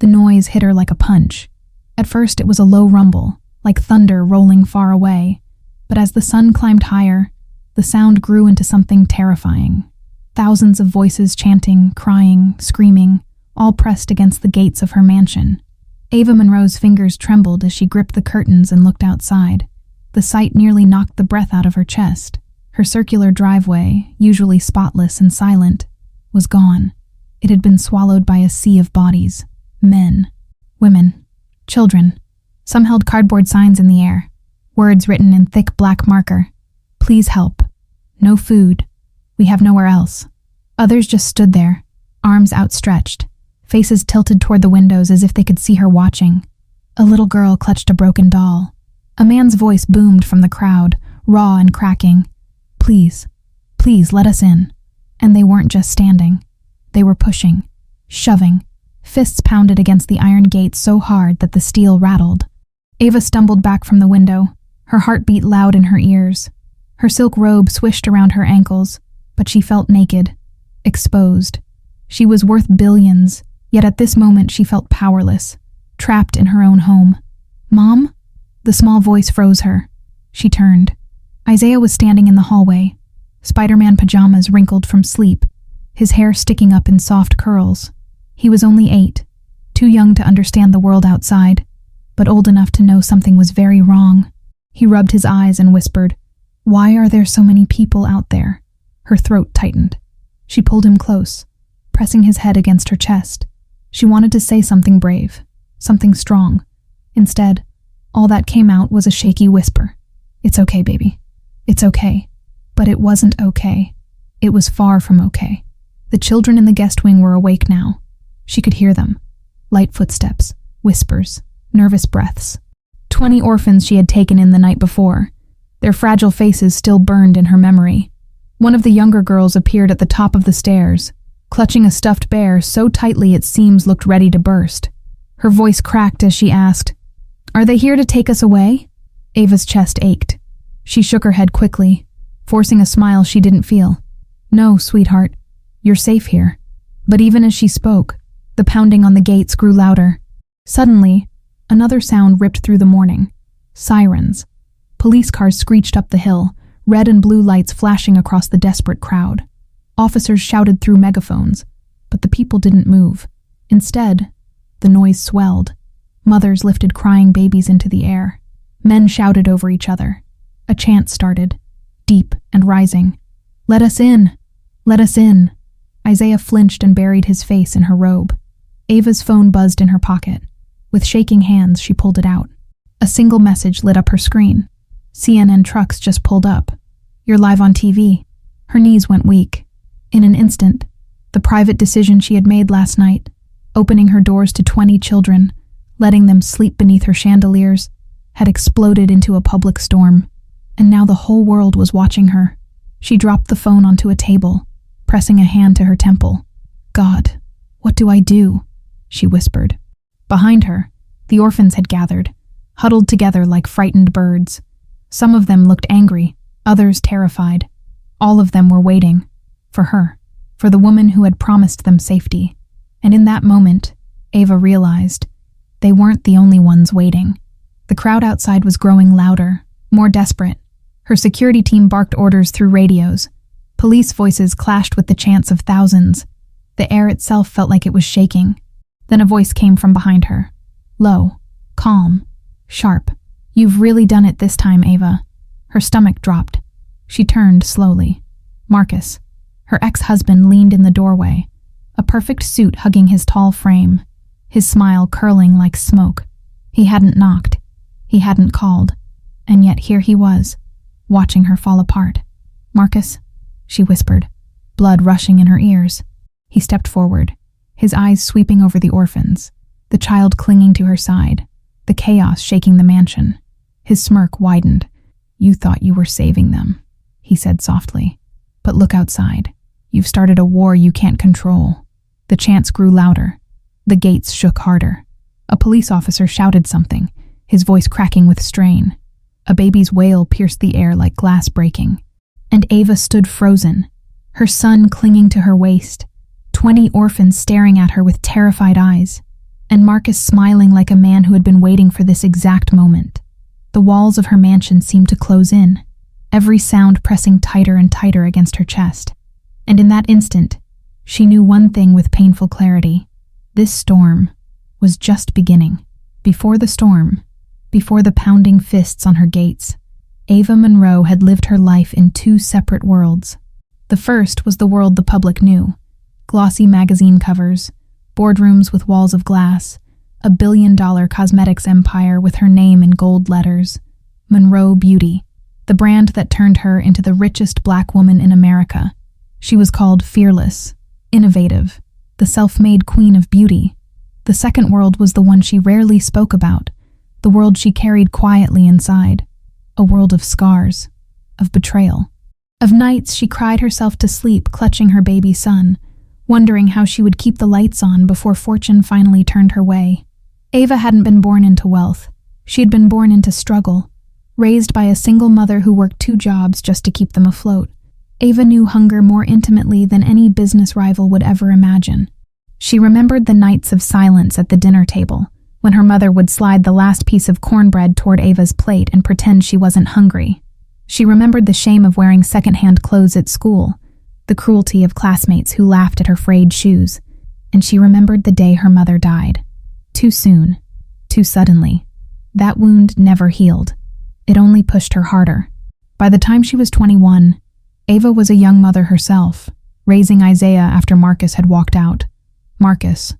The noise hit her like a punch. At first it was a low rumble, like thunder rolling far away, but as the sun climbed higher, the sound grew into something terrifying. Thousands of voices chanting, crying, screaming, all pressed against the gates of her mansion. Ava Monroe's fingers trembled as she gripped the curtains and looked outside. The sight nearly knocked the breath out of her chest. Her circular driveway, usually spotless and silent, was gone. It had been swallowed by a sea of bodies. Men, women, children. Some held cardboard signs in the air, words written in thick black marker. Please help. No food. We have nowhere else. Others just stood there, arms outstretched, faces tilted toward the windows as if they could see her watching. A little girl clutched a broken doll. A man's voice boomed from the crowd, raw and cracking. Please, please let us in. And they weren't just standing. They were pushing, shoving. Fists pounded against the iron gate so hard that the steel rattled. Ava stumbled back from the window, her heart beat loud in her ears. Her silk robe swished around her ankles, but she felt naked, exposed. She was worth billions, yet at this moment she felt powerless, trapped in her own home. Mom? The small voice froze her. She turned. Isaiah was standing in the hallway, Spider-Man pajamas wrinkled from sleep, his hair sticking up in soft curls. He was only 8, too young to understand the world outside, but old enough to know something was very wrong. He rubbed his eyes and whispered, "Why are there so many people out there?" Her throat tightened. She pulled him close, pressing his head against her chest. She wanted to say something brave, something strong. Instead, all that came out was a shaky whisper. "It's okay, baby. It's okay." But it wasn't okay. It was far from okay. The children in the guest wing were awake now. She could hear them. Light footsteps, whispers, nervous breaths. 20 orphans she had taken in the night before. Their fragile faces still burned in her memory. One of the younger girls appeared at the top of the stairs, clutching a stuffed bear so tightly its seams looked ready to burst. Her voice cracked as she asked, "Are they here to take us away?" Ava's chest ached. She shook her head quickly, forcing a smile she didn't feel. "No, sweetheart, you're safe here." But even as she spoke, the pounding on the gates grew louder. Suddenly, another sound ripped through the morning. Sirens. Police cars screeched up the hill, red and blue lights flashing across the desperate crowd. Officers shouted through megaphones, but the people didn't move. Instead, the noise swelled. Mothers lifted crying babies into the air. Men shouted over each other. A chant started, deep and rising. "Let us in! Let us in!" Isaiah flinched and buried his face in her robe. Ava's phone buzzed in her pocket. With shaking hands, she pulled it out. A single message lit up her screen. "CNN trucks just pulled up. You're live on TV." Her knees went weak. In an instant, the private decision she had made last night, opening her doors to 20 children, letting them sleep beneath her chandeliers, had exploded into a public storm. And now the whole world was watching her. She dropped the phone onto a table, pressing a hand to her temple. "God, what do I do?" she whispered. Behind her, the orphans had gathered, huddled together like frightened birds. Some of them looked angry, others terrified. All of them were waiting. For her, for the woman who had promised them safety. And in that moment, Ava realized they weren't the only ones waiting. The crowd outside was growing louder, more desperate. Her security team barked orders through radios. Police voices clashed with the chants of thousands. The air itself felt like it was shaking. Then a voice came from behind her. Low, calm, sharp. "You've really done it this time, Ava." Her stomach dropped. She turned slowly. Marcus, her ex-husband, leaned in the doorway, a perfect suit hugging his tall frame, his smile curling like smoke. He hadn't knocked. He hadn't called. And yet here he was, watching her fall apart. "Marcus," she whispered, blood rushing in her ears. He stepped forward, his eyes sweeping over the orphans, the child clinging to her side, the chaos shaking the mansion. His smirk widened. "You thought you were saving them," he said softly. "But look outside. You've started a war you can't control." The chants grew louder. The gates shook harder. A police officer shouted something, his voice cracking with strain. A baby's wail pierced the air like glass breaking. And Ava stood frozen, her son clinging to her waist, 20 orphans staring at her with terrified eyes. and Marcus smiling like a man who had been waiting for this exact moment. The walls of her mansion seemed to close in, every sound pressing tighter and tighter against her chest. And in that instant, she knew one thing with painful clarity. This storm was just beginning. Before the storm, before the pounding fists on her gates, Ava Monroe had lived her life in two separate worlds. The first was the world the public knew. Glossy magazine covers, boardrooms with walls of glass, a billion-dollar cosmetics empire with her name in gold letters. Monroe Beauty, the brand that turned her into the richest black woman in America. She was called fearless, innovative, the self-made queen of beauty. The second world was the one she rarely spoke about, the world she carried quietly inside, a world of scars, of betrayal. Of nights she cried herself to sleep clutching her baby son, wondering how she would keep the lights on before fortune finally turned her way. Ava hadn't been born into wealth. She had been born into struggle, raised by a single mother who worked 2 jobs just to keep them afloat. Ava knew hunger more intimately than any business rival would ever imagine. She remembered the nights of silence at the dinner table, when her mother would slide the last piece of cornbread toward Ava's plate and pretend she wasn't hungry. She remembered the shame of wearing secondhand clothes at school, the cruelty of classmates who laughed at her frayed shoes, and she remembered the day her mother died. Too soon, too suddenly. That wound never healed. It only pushed her harder. By the time she was 21, Ava was a young mother herself, raising Isaiah after Marcus had walked out. Marcus,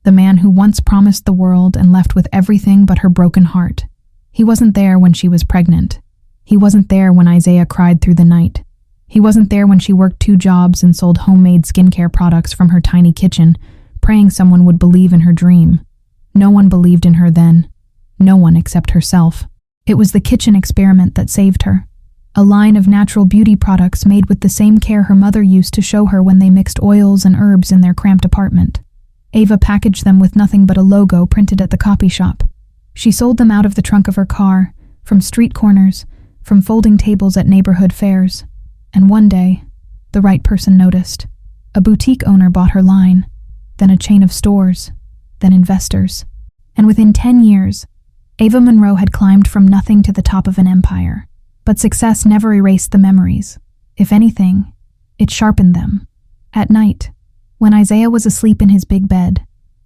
the man who once promised the world and left with everything but her broken heart. He wasn't there when she was pregnant. He wasn't there when Isaiah cried through the night. He wasn't there when she worked 2 jobs and sold homemade skincare products from her tiny kitchen, praying someone would believe in her dream. No one believed in her then. No one except herself. It was the kitchen experiment that saved her. A line of natural beauty products made with the same care her mother used to show her when they mixed oils and herbs in their cramped apartment. Ava packaged them with nothing but a logo printed at the copy shop. She sold them out of the trunk of her car, from street corners, from folding tables at neighborhood fairs. And one day, the right person noticed. A boutique owner bought her line, then a chain of stores, then investors. And within 10 years, Ava Monroe had climbed from nothing to the top of an empire. But success never erased the memories. If anything, it sharpened them. At night, when Isaiah was asleep in his big bed,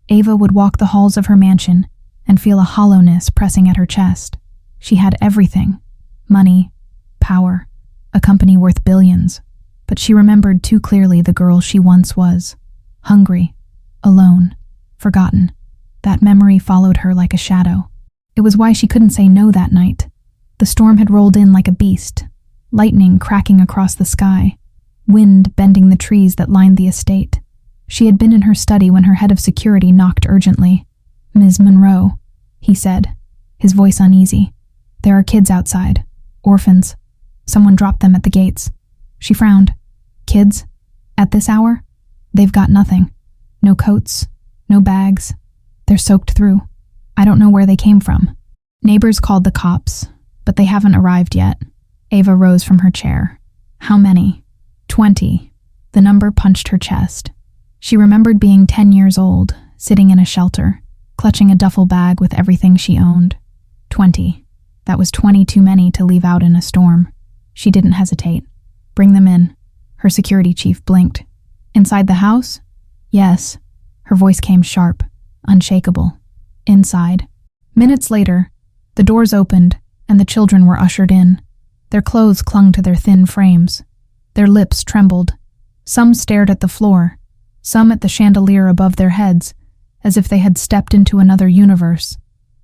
Ava would walk the halls of her mansion and feel a hollowness pressing at her chest. She had everything: money, power, a company worth billions. But she remembered too clearly the girl she once was. Hungry, alone, forgotten. That memory followed her like a shadow. It was why she couldn't say no that night. The storm had rolled in like a beast, lightning cracking across the sky, wind bending the trees that lined the estate. She had been in her study when her head of security knocked urgently. "Ms. Monroe," he said, his voice uneasy. "There are kids outside. Orphans. Someone dropped them at the gates." She frowned. "Kids? At this hour? They've got nothing. No coats, no bags. They're soaked through. I don't know where they came from." Neighbors called the cops, but they haven't arrived yet. Ava rose from her chair. How many? 20. The number punched her chest. She remembered being 10 years old, sitting in a shelter, clutching a duffel bag with everything she owned. 20. That was 20 too many to leave out in a storm. She didn't hesitate. "Bring them in." Her security chief blinked. "Inside the house?" "Yes." Her voice came sharp, unshakable. "Inside." Minutes later, the doors opened and the children were ushered in. Their clothes clung to their thin frames. Their lips trembled. Some stared at the floor, some at the chandelier above their heads, as if they had stepped into another universe.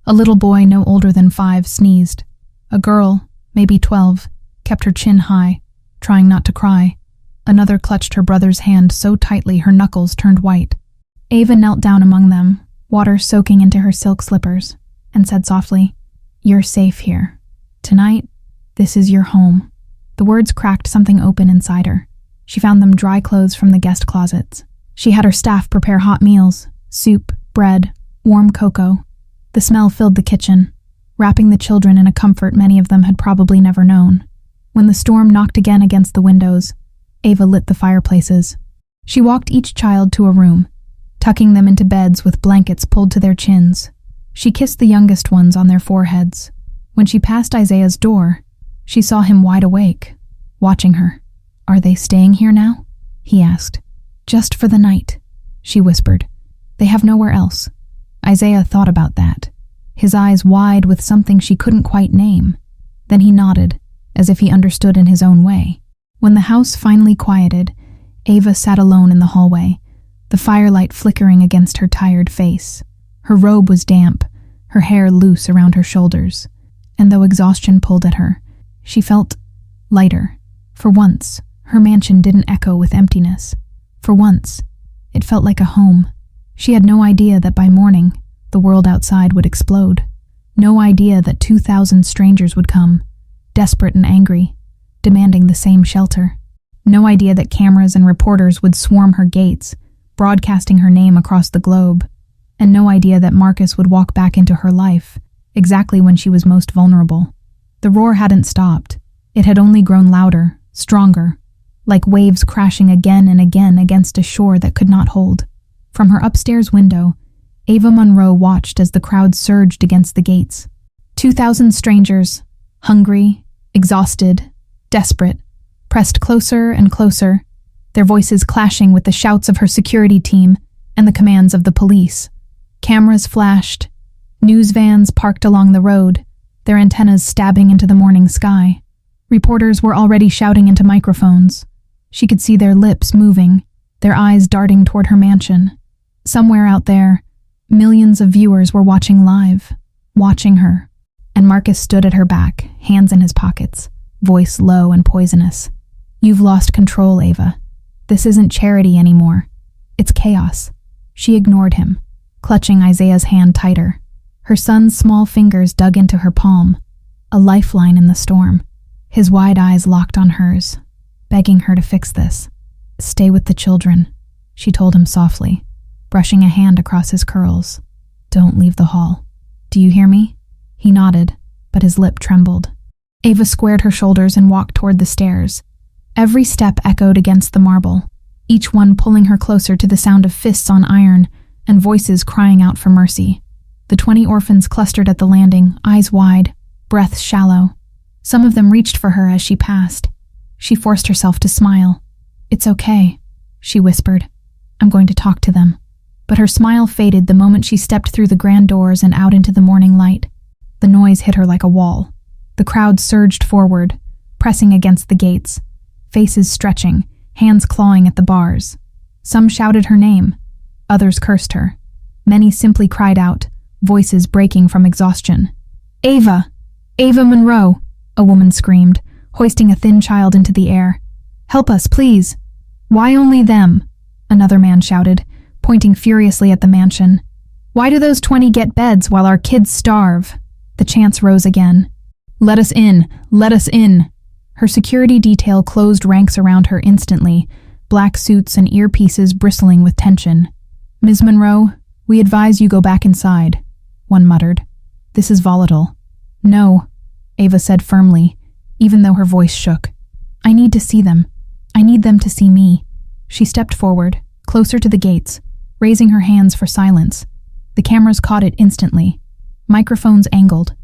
A little boy no older than 5 sneezed. A girl, maybe 12, kept her chin high, trying not to cry. Another clutched her brother's hand so tightly her knuckles turned white. Ava knelt down among them, water soaking into her silk slippers, and said softly, "You're safe here. Tonight, this is your home." The words cracked something open inside her. She found them dry clothes from the guest closets. She had her staff prepare hot meals, soup, bread, warm cocoa. The smell filled the kitchen, wrapping the children in a comfort many of them had probably never known. When the storm knocked again against the windows, Ava lit the fireplaces. She walked each child to a room, tucking them into beds with blankets pulled to their chins. She kissed the youngest ones on their foreheads. When she passed Isaiah's door, she saw him wide awake, watching her. "Are they staying here now?" he asked. "Just for the night," she whispered. "They have nowhere else." Isaiah thought about that, his eyes wide with something she couldn't quite name. Then he nodded, as if he understood in his own way. When the house finally quieted, Ava sat alone in the hallway, the firelight flickering against her tired face. Her robe was damp, her hair loose around her shoulders, and though exhaustion pulled at her, she felt lighter. For once, her mansion didn't echo with emptiness. For once, it felt like a home. She had no idea that by morning, the world outside would explode. No idea that 2,000 strangers would come, desperate and angry, demanding the same shelter. No idea that cameras and reporters would swarm her gates, broadcasting her name across the globe. And no idea that Marcus would walk back into her life, exactly when she was most vulnerable. The roar hadn't stopped. It had only grown louder, stronger, like waves crashing again and again against a shore that could not hold. From her upstairs window, Ava Monroe watched as the crowd surged against the gates. 2,000 strangers, hungry, exhausted, desperate, pressed closer and closer, their voices clashing with the shouts of her security team and the commands of the police. Cameras flashed, news vans parked along the road, their antennas stabbing into the morning sky. Reporters were already shouting into microphones. She could see their lips moving, their eyes darting toward her mansion. Somewhere out there, millions of viewers were watching live, watching her. And Marcus stood at her back, hands in his pockets, voice low and poisonous. "You've lost control, Ava. This isn't charity anymore. It's chaos." She ignored him, clutching Isaiah's hand tighter. Her son's small fingers dug into her palm, a lifeline in the storm. His wide eyes locked on hers, begging her to fix this. "Stay with the children," she told him softly, brushing a hand across his curls. "Don't leave the hall. Do you hear me?" He nodded, but his lip trembled. Ava squared her shoulders and walked toward the stairs. Every step echoed against the marble, each one pulling her closer to the sound of fists on iron and voices crying out for mercy. The 20 orphans clustered at the landing, eyes wide, breaths shallow. Some of them reached for her as she passed. She forced herself to smile. "It's okay," she whispered. "I'm going to talk to them." But her smile faded the moment she stepped through the grand doors and out into the morning light. The noise hit her like a wall. The crowd surged forward, pressing against the gates, faces stretching, hands clawing at the bars. Some shouted her name, others cursed her. Many simply cried out, voices breaking from exhaustion. "Ava! Ava Monroe!" a woman screamed, hoisting a thin child into the air. "Help us, please!" "Why only them?" another man shouted, pointing furiously at the mansion. "Why do those 20 get beds while our kids starve?" The chants rose again. "Let us in! Let us in!" Her security detail closed ranks around her instantly, black suits and earpieces bristling with tension. "Ms. Monroe, we advise you go back inside," one muttered. "This is volatile." "No," Ava said firmly, even though her voice shook. "I need to see them. I need them to see me." She stepped forward, closer to the gates, raising her hands for silence. The cameras caught it instantly. Microphones angled.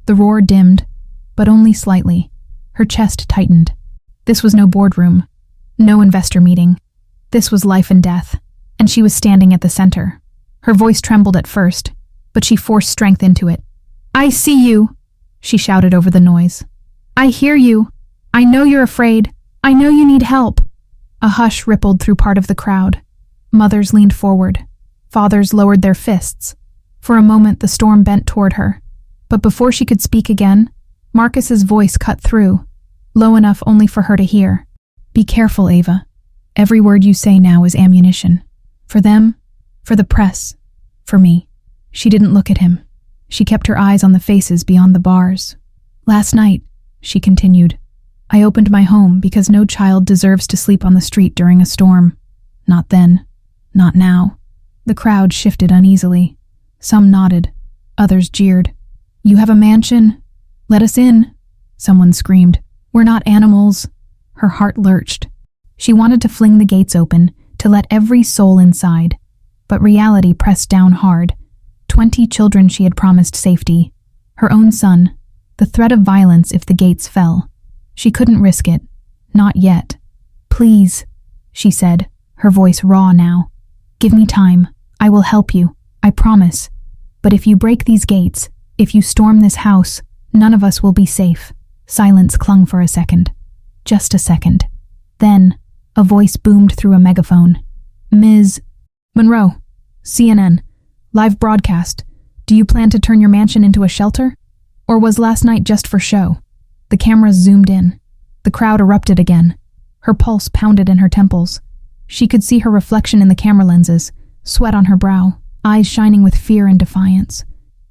The roar dimmed, but only slightly. Her chest tightened. This was no boardroom, no investor meeting. This was life and death, and she was standing at the center. Her voice trembled at first, but she forced strength into it. "I see you," she shouted over the noise. "I hear you. I know you're afraid. I know you need help." A hush rippled through part of the crowd. Mothers leaned forward. Fathers lowered their fists. For a moment, the storm bent toward her. But before she could speak again, Marcus's voice cut through, low enough only for her to hear. "Be careful, Ava. Every word you say now is ammunition. For them, for the press, for me." She didn't look at him. She kept her eyes on the faces beyond the bars. "Last night," she continued, "I opened my home because no child deserves to sleep on the street during a storm. Not then. Not now." The crowd shifted uneasily. Some nodded. Others jeered. "You have a mansion? Let us in," someone screamed. "We're not animals." Her heart lurched. She wanted to fling the gates open, to let every soul inside. But reality pressed down hard. 20 children she had promised safety. Her own son. The threat of violence if the gates fell. She couldn't risk it. Not yet. "Please," she said, her voice raw now. "Give me time. I will help you. I promise. But if you break these gates, if you storm this house, none of us will be safe." Silence clung for a second. Just a second. Then, a voice boomed through a megaphone. "Ms. Monroe, CNN, live broadcast. Do you plan to turn your mansion into a shelter? Or was last night just for show?" The cameras zoomed in. The crowd erupted again. Her pulse pounded in her temples. She could see her reflection in the camera lenses, sweat on her brow, eyes shining with fear and defiance.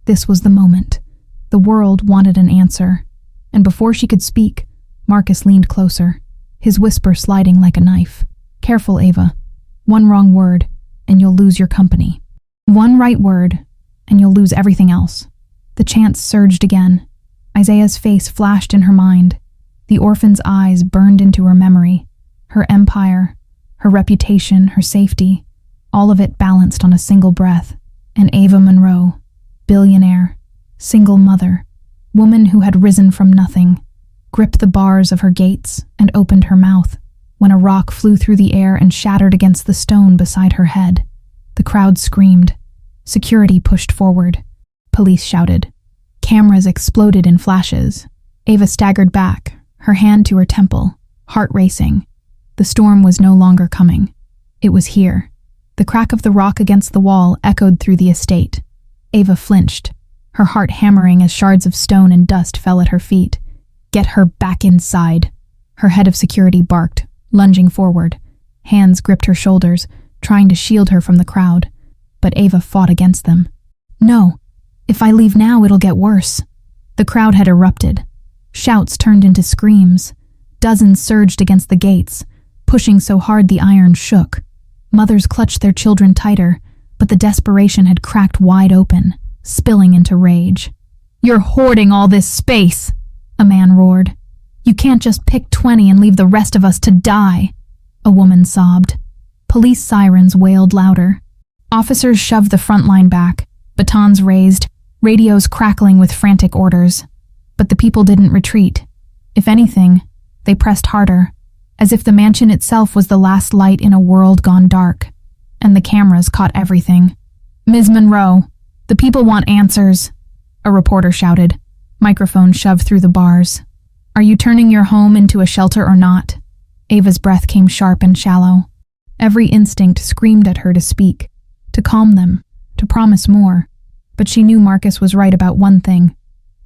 This was the moment. The world wanted an answer. And before she could speak, Marcus leaned closer, his whisper sliding like a knife. "Careful, Ava. One wrong word, and you'll lose your company. One right word, and you'll lose everything else." The chants surged again. Isaiah's face flashed in her mind. The orphan's eyes burned into her memory. Her empire, her reputation, her safety, all of it balanced on a single breath. And Ava Monroe, billionaire, single mother, woman who had risen from nothing, gripped the bars of her gates and opened her mouth when a rock flew through the air and shattered against the stone beside her head. The crowd screamed. Security pushed forward. Police shouted. Cameras exploded in flashes. Ava staggered back, her hand to her temple, heart racing. The storm was no longer coming. It was here. The crack of the rock against the wall echoed through the estate. Ava flinched, her heart hammering as shards of stone and dust fell at her feet. "Get her back inside," her head of security barked, lunging forward. Hands gripped her shoulders, trying to shield her from the crowd. But Ava fought against them. "No, if I leave now, it'll get worse." The crowd had erupted. Shouts turned into screams. Dozens surged against the gates, pushing so hard the iron shook. Mothers clutched their children tighter, but the desperation had cracked wide open, spilling into rage. "You're hoarding all this space," a man roared. "You can't just pick 20 and leave the rest of us to die," a woman sobbed. Police sirens wailed louder. Officers shoved the front line back, batons raised, radios crackling with frantic orders. But the people didn't retreat. If anything, they pressed harder, as if the mansion itself was the last light in a world gone dark. And the cameras caught everything. "Ms. Monroe, the people want answers," a reporter shouted, microphone shoved through the bars. "Are you turning your home into a shelter or not?" Ava's breath came sharp and shallow. Every instinct screamed at her to speak, to calm them, to promise more. But she knew Marcus was right about one thing.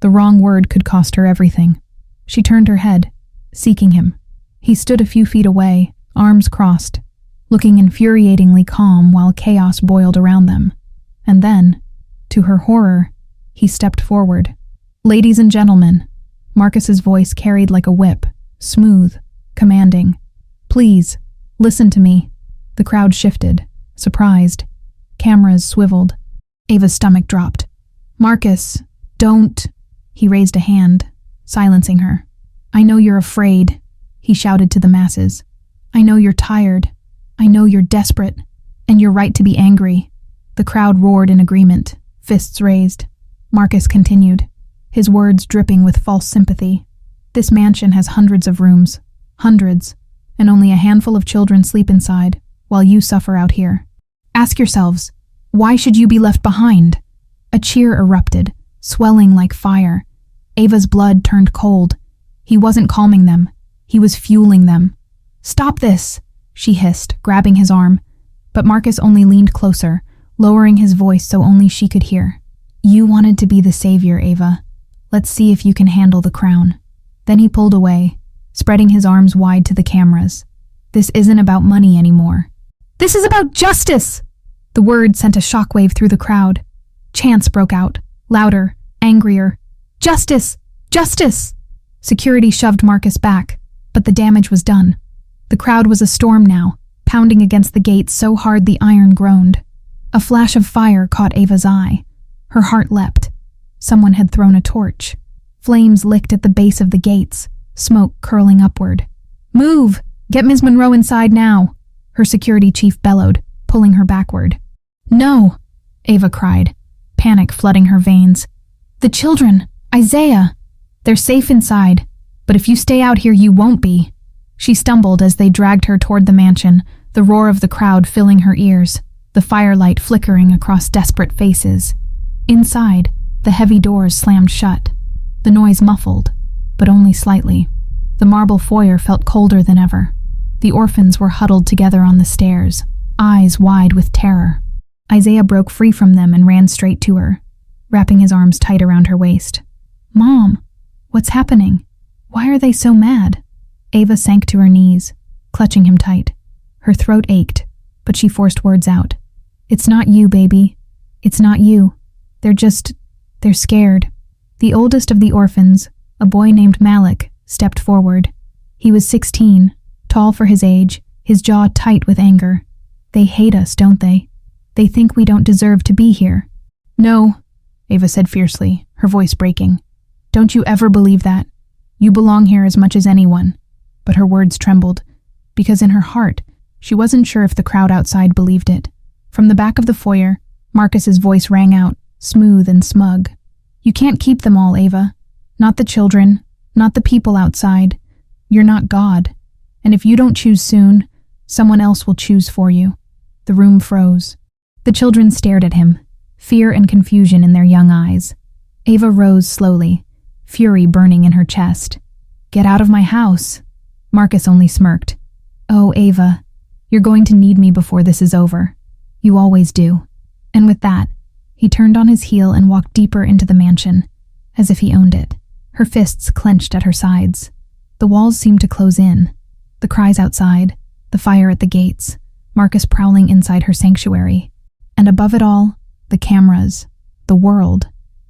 The wrong word could cost her everything. She turned her head, seeking him. He stood a few feet away, arms crossed, looking infuriatingly calm while chaos boiled around them. And then, to her horror, he stepped forward. "Ladies and gentlemen," Marcus's voice carried like a whip, smooth, commanding. "Please, listen to me." The crowd shifted, surprised. Cameras swiveled. Ava's stomach dropped. "Marcus, don't." He raised a hand, silencing her. "I know you're afraid," he shouted to the masses. "I know you're tired. I know you're desperate. And you're right to be angry." The crowd roared in agreement, fists raised. Marcus continued, his words dripping with false sympathy. "This mansion has hundreds of rooms. Hundreds. And only a handful of children sleep inside, while you suffer out here. Ask yourselves, why should you be left behind?" A cheer erupted, swelling like fire. Ava's blood turned cold. He wasn't calming them. He was fueling them. "Stop this," she hissed, grabbing his arm. But Marcus only leaned closer, lowering his voice so only she could hear. "You wanted to be the savior, Ava. Let's see if you can handle the crown." Then he pulled away, spreading his arms wide to the cameras. "This isn't about money anymore. This is about justice!" The word sent a shockwave through the crowd. Chants broke out, louder, angrier. "Justice! Justice!" Security shoved Marcus back, but the damage was done. The crowd was a storm now, pounding against the gates so hard the iron groaned. A flash of fire caught Ava's eye. Her heart leapt. Someone had thrown a torch. Flames licked at the base of the gates, smoke curling upward. "Move! Get Ms. Monroe inside now!" her security chief bellowed, pulling her backward. No, Ava cried, panic flooding her veins. The children, Isaiah, they're safe inside, but if you stay out here, you won't be. She stumbled as they dragged her toward the mansion, the roar of the crowd filling her ears, the firelight flickering across desperate faces. Inside, the heavy doors slammed shut. The noise muffled, but only slightly. The marble foyer felt colder than ever. The orphans were huddled together on the stairs, eyes wide with terror. Isaiah broke free from them and ran straight to her, wrapping his arms tight around her waist. Mom, what's happening? Why are they so mad? Ava sank to her knees, clutching him tight. Her throat ached, but she forced words out. It's not you, baby. It's not you. They're scared. The oldest of the orphans, a boy named Malik, stepped forward. He was 16, tall for his age, his jaw tight with anger. They hate us, don't they? They think we don't deserve to be here. No, Ava said fiercely, her voice breaking. Don't you ever believe that. You belong here as much as anyone. But her words trembled, because in her heart, she wasn't sure if the crowd outside believed it. From the back of the foyer, Marcus's voice rang out, smooth and smug. You can't keep them all, Ava. Not the children, not the people outside. You're not God. And if you don't choose soon, someone else will choose for you. The room froze. The children stared at him, fear and confusion in their young eyes. Ava rose slowly, fury burning in her chest. Get out of my house. Marcus only smirked. Oh, Ava, you're going to need me before this is over. You always do. And with that, he turned on his heel and walked deeper into the mansion, as if he owned it. Her fists clenched at her sides. The walls seemed to close in. The cries outside, the fire at the gates, Marcus prowling inside her sanctuary. And above it all, the cameras, the world,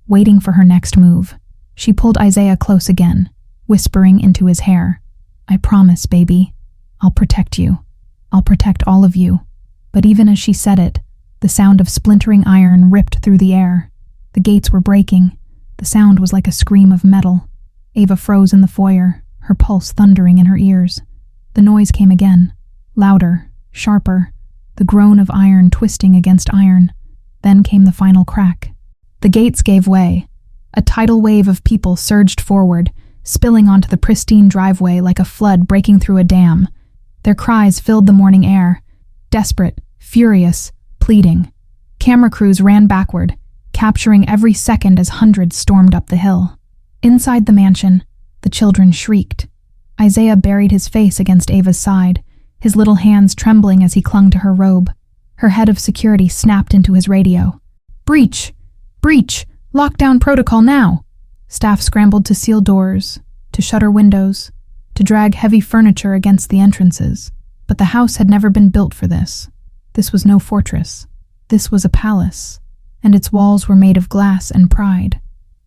waiting for her next move. She pulled Isaiah close again, whispering into his hair. I promise, baby. I'll protect you. I'll protect all of you. But even as she said it, the sound of splintering iron ripped through the air. The gates were breaking. The sound was like a scream of metal. Ava froze in the foyer, her pulse thundering in her ears. The noise came again, louder, sharper, the groan of iron twisting against iron. Then came the final crack. The gates gave way. A tidal wave of people surged forward, spilling onto the pristine driveway like a flood breaking through a dam. Their cries filled the morning air, desperate, furious, pleading. Camera crews ran backward, capturing every second as hundreds stormed up the hill. Inside the mansion, the children shrieked. Isaiah buried his face against Ava's side, his little hands trembling as he clung to her robe. Her head of security snapped into his radio. Breach! Breach! Lockdown protocol now! Staff scrambled to seal doors, to shutter windows, to drag heavy furniture against the entrances. But the house had never been built for this. This was no fortress. This was a palace, and its walls were made of glass and pride.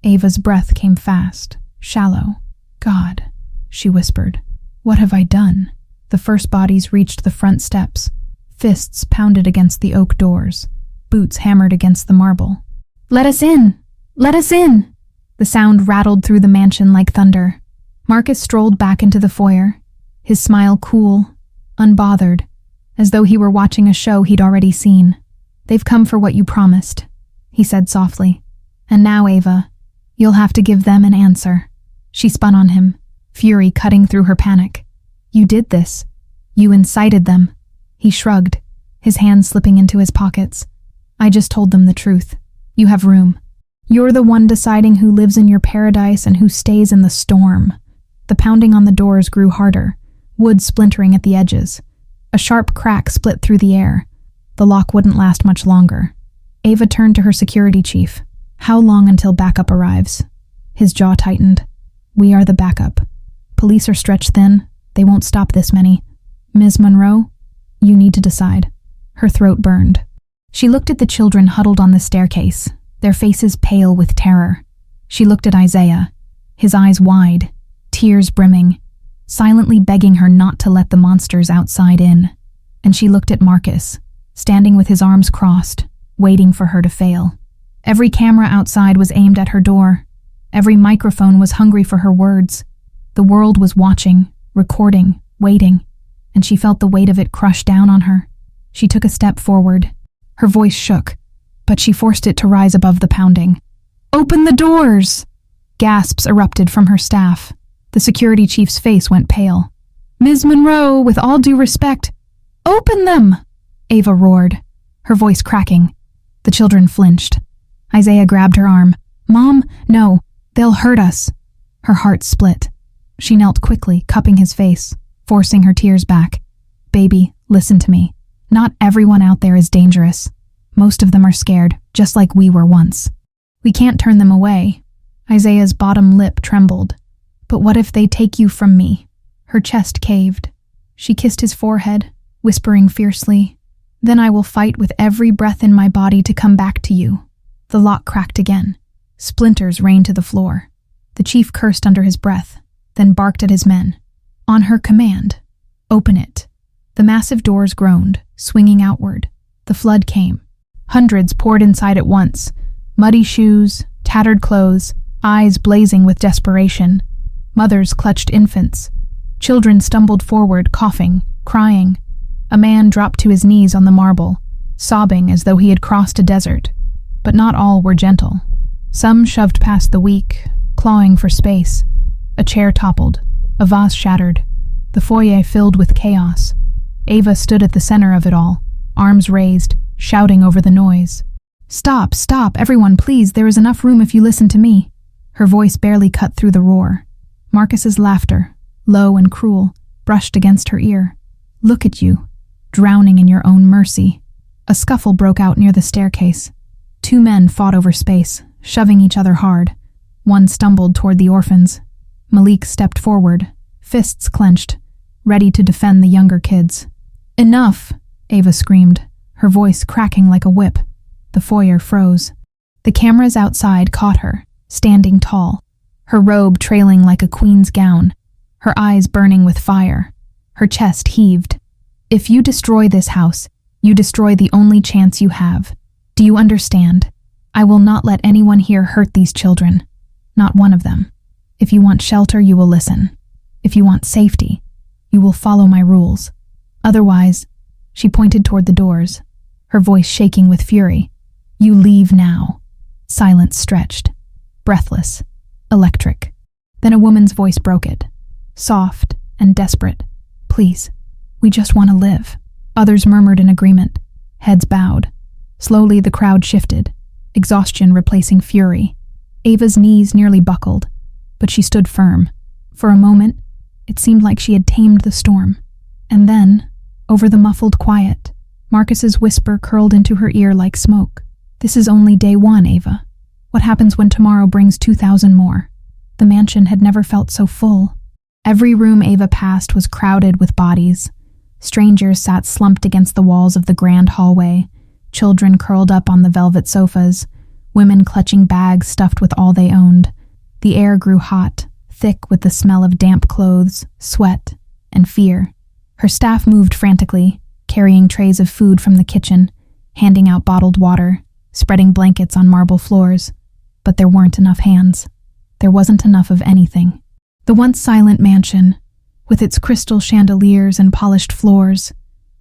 Ava's breath came fast, shallow. God, she whispered, what have I done? The first bodies reached the front steps. Fists pounded against the oak doors. Boots hammered against the marble. Let us in! Let us in! The sound rattled through the mansion like thunder. Marcus strolled back into the foyer, his smile cool, unbothered, as though he were watching a show he'd already seen. They've come for what you promised, he said softly. And now, Ava, you'll have to give them an answer. She spun on him, fury cutting through her panic. You did this. You incited them. He shrugged, his hands slipping into his pockets. I just told them the truth. You have room. You're the one deciding who lives in your paradise and who stays in the storm. The pounding on the doors grew harder, wood splintering at the edges. A sharp crack split through the air. The lock wouldn't last much longer. Ava turned to her security chief. How long until backup arrives? His jaw tightened. We are the backup. Police are stretched thin. They won't stop this many. Ms. Monroe, you need to decide. Her throat burned. She looked at the children huddled on the staircase, their faces pale with terror. She looked at Isaiah, his eyes wide, tears brimming, silently begging her not to let the monsters outside in. And she looked at Marcus, standing with his arms crossed, waiting for her to fail. Every camera outside was aimed at her door. Every microphone was hungry for her words. The world was watching, recording, waiting, and she felt the weight of it crush down on her. She took a step forward. Her voice shook, but she forced it to rise above the pounding. "Open the doors!" Gasps erupted from her staff. The security chief's face went pale. "Ms. Monroe, with all due respect—" "Open them!" Ava roared, her voice cracking. The children flinched. Isaiah grabbed her arm. "Mom, no, they'll hurt us." Her heart split. She knelt quickly, cupping his face, forcing her tears back. "Baby, listen to me. Not everyone out there is dangerous. Most of them are scared, just like we were once. We can't turn them away." Isaiah's bottom lip trembled. "But what if they take you from me?" Her chest caved. She kissed his forehead, whispering fiercely, "Then I will fight with every breath in my body to come back to you." The lock cracked again. Splinters rained to the floor. The chief cursed under his breath, then barked at his men. On her command, "Open it." The massive doors groaned, swinging outward. The flood came. Hundreds poured inside at once. Muddy shoes, tattered clothes, eyes blazing with desperation. Mothers clutched infants. Children stumbled forward, coughing, crying. A man dropped to his knees on the marble, sobbing as though he had crossed a desert. But not all were gentle. Some shoved past the weak, clawing for space. A chair toppled. A vase shattered. The foyer filled with chaos. Ava stood at the center of it all, arms raised, shouting over the noise. "Stop, stop, everyone, please, there is enough room if you listen to me." Her voice barely cut through the roar. Marcus's laughter, low and cruel, brushed against her ear. "Look at you, drowning in your own mercy." A scuffle broke out near the staircase. Two men fought over space, shoving each other hard. One stumbled toward the orphans. Malik stepped forward, fists clenched, ready to defend the younger kids. "Enough!" Ava screamed, her voice cracking like a whip. The foyer froze. The cameras outside caught her, standing tall, her robe trailing like a queen's gown, her eyes burning with fire. Her chest heaved. "If you destroy this house, you destroy the only chance you have. Do you understand? I will not let anyone here hurt these children. Not one of them. If you want shelter, you will listen. If you want safety, you will follow my rules. Otherwise," she pointed toward the doors, her voice shaking with fury, "you leave now." Silence stretched, breathless, electric. Then a woman's voice broke it, soft and desperate. "Please, we just want to live." Others murmured in agreement, heads bowed. Slowly the crowd shifted, exhaustion replacing fury. Ava's knees nearly buckled, but she stood firm. For a moment, it seemed like she had tamed the storm. And then, over the muffled quiet, Marcus's whisper curled into her ear like smoke. "This is only day one, Ava. What happens when tomorrow brings 2,000 more?" The mansion had never felt so full. Every room Ava passed was crowded with bodies. Strangers sat slumped against the walls of the grand hallway, children curled up on the velvet sofas, women clutching bags stuffed with all they owned. The air grew hot, thick with the smell of damp clothes, sweat, and fear. Her staff moved frantically, carrying trays of food from the kitchen, handing out bottled water, spreading blankets on marble floors. But there weren't enough hands. There wasn't enough of anything. The once silent mansion, with its crystal chandeliers and polished floors,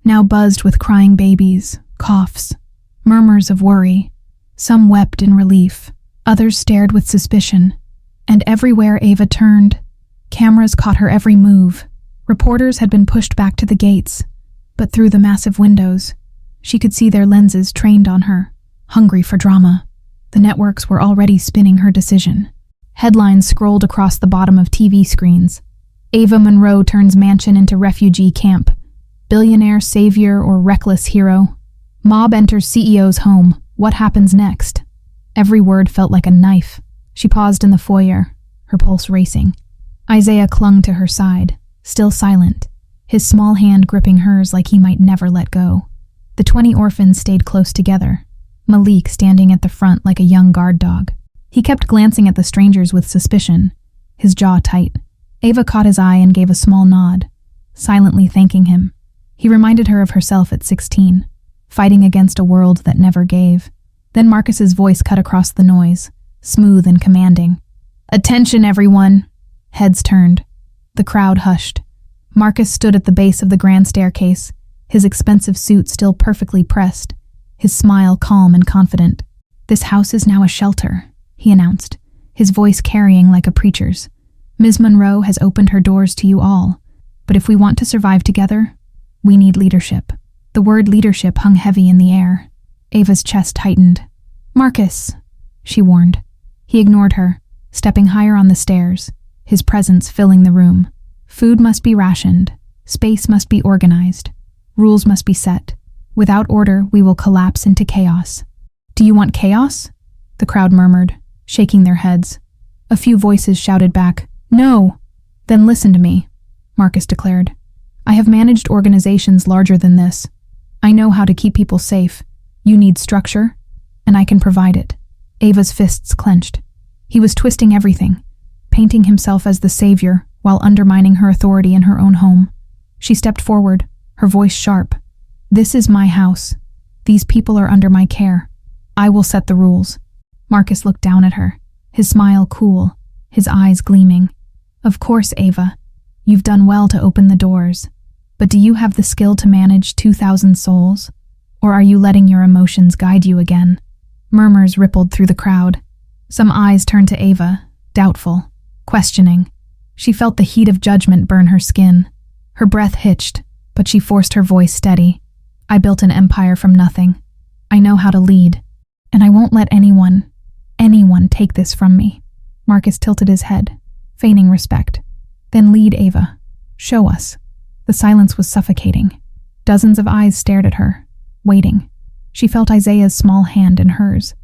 now buzzed with crying babies, coughs, murmurs of worry. Some wept in relief, others stared with suspicion. And everywhere Ava turned, cameras caught her every move. Reporters had been pushed back to the gates, but through the massive windows, she could see their lenses trained on her, hungry for drama. The networks were already spinning her decision. Headlines scrolled across the bottom of TV screens. Ava Monroe turns mansion into refugee camp. Billionaire savior or reckless hero. Mob enters CEO's home. What happens next? Every word felt like a knife. She paused in the foyer, her pulse racing. Isaiah clung to her side, still silent, his small hand gripping hers like he might never let go. The 20 orphans stayed close together, Malik standing at the front like a young guard dog. He kept glancing at the strangers with suspicion, his jaw tight. Ava caught his eye and gave a small nod, silently thanking him. He reminded her of herself at 16, fighting against a world that never gave. Then Marcus's voice cut across the noise, smooth and commanding. "Attention, everyone!" Heads turned. The crowd hushed. Marcus stood at the base of the grand staircase, his expensive suit still perfectly pressed, his smile calm and confident. "This house is now a shelter," he announced, his voice carrying like a preacher's. "Ms. Monroe has opened her doors to you all, but if we want to survive together, we need leadership." The word leadership hung heavy in the air. Ava's chest tightened. "Marcus," she warned. He ignored her, stepping higher on the stairs, his presence filling the room. "Food must be rationed, space must be organized, rules must be set. Without order, we will collapse into chaos." "Do you want chaos?" the crowd murmured, shaking their heads. A few voices shouted back, "No!" "Then listen to me," Marcus declared. "I have managed organizations larger than this. I know how to keep people safe. You need structure, and I can provide it." Ava's fists clenched. He was twisting everything, painting himself as the savior while undermining her authority in her own home. She stepped forward, her voice sharp. "This is my house. These people are under my care. I will set the rules." Marcus looked down at her, his smile cool, his eyes gleaming. "Of course, Ava. You've done well to open the doors. But do you have the skill to manage 2,000 souls? Or are you letting your emotions guide you again?" Murmurs rippled through the crowd. Some eyes turned to Ava, doubtful, questioning. She felt the heat of judgment burn her skin. Her breath hitched, but she forced her voice steady. "I built an empire from nothing. I know how to lead, and I won't let anyone take this from me." Marcus tilted his head, feigning respect. "Then lead, Ava. Show us." The silence was suffocating. Dozens of eyes stared at her, waiting. She felt Isaiah's small hand in hers,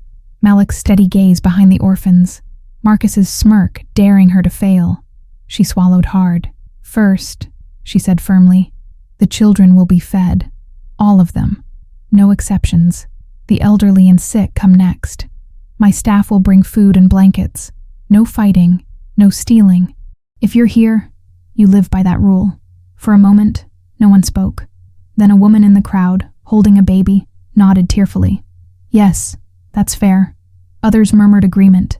Malik's steady gaze behind the orphans, Marcus's smirk daring her to fail. She swallowed hard. "First," she said firmly, "the children will be fed. All of them. No exceptions. The elderly and sick come next. My staff will bring food and blankets. No fighting, no stealing. If you're here, you live by that rule." For a moment, no one spoke. Then a woman in the crowd, holding a baby, nodded tearfully. "Yes, that's fair." Others murmured agreement.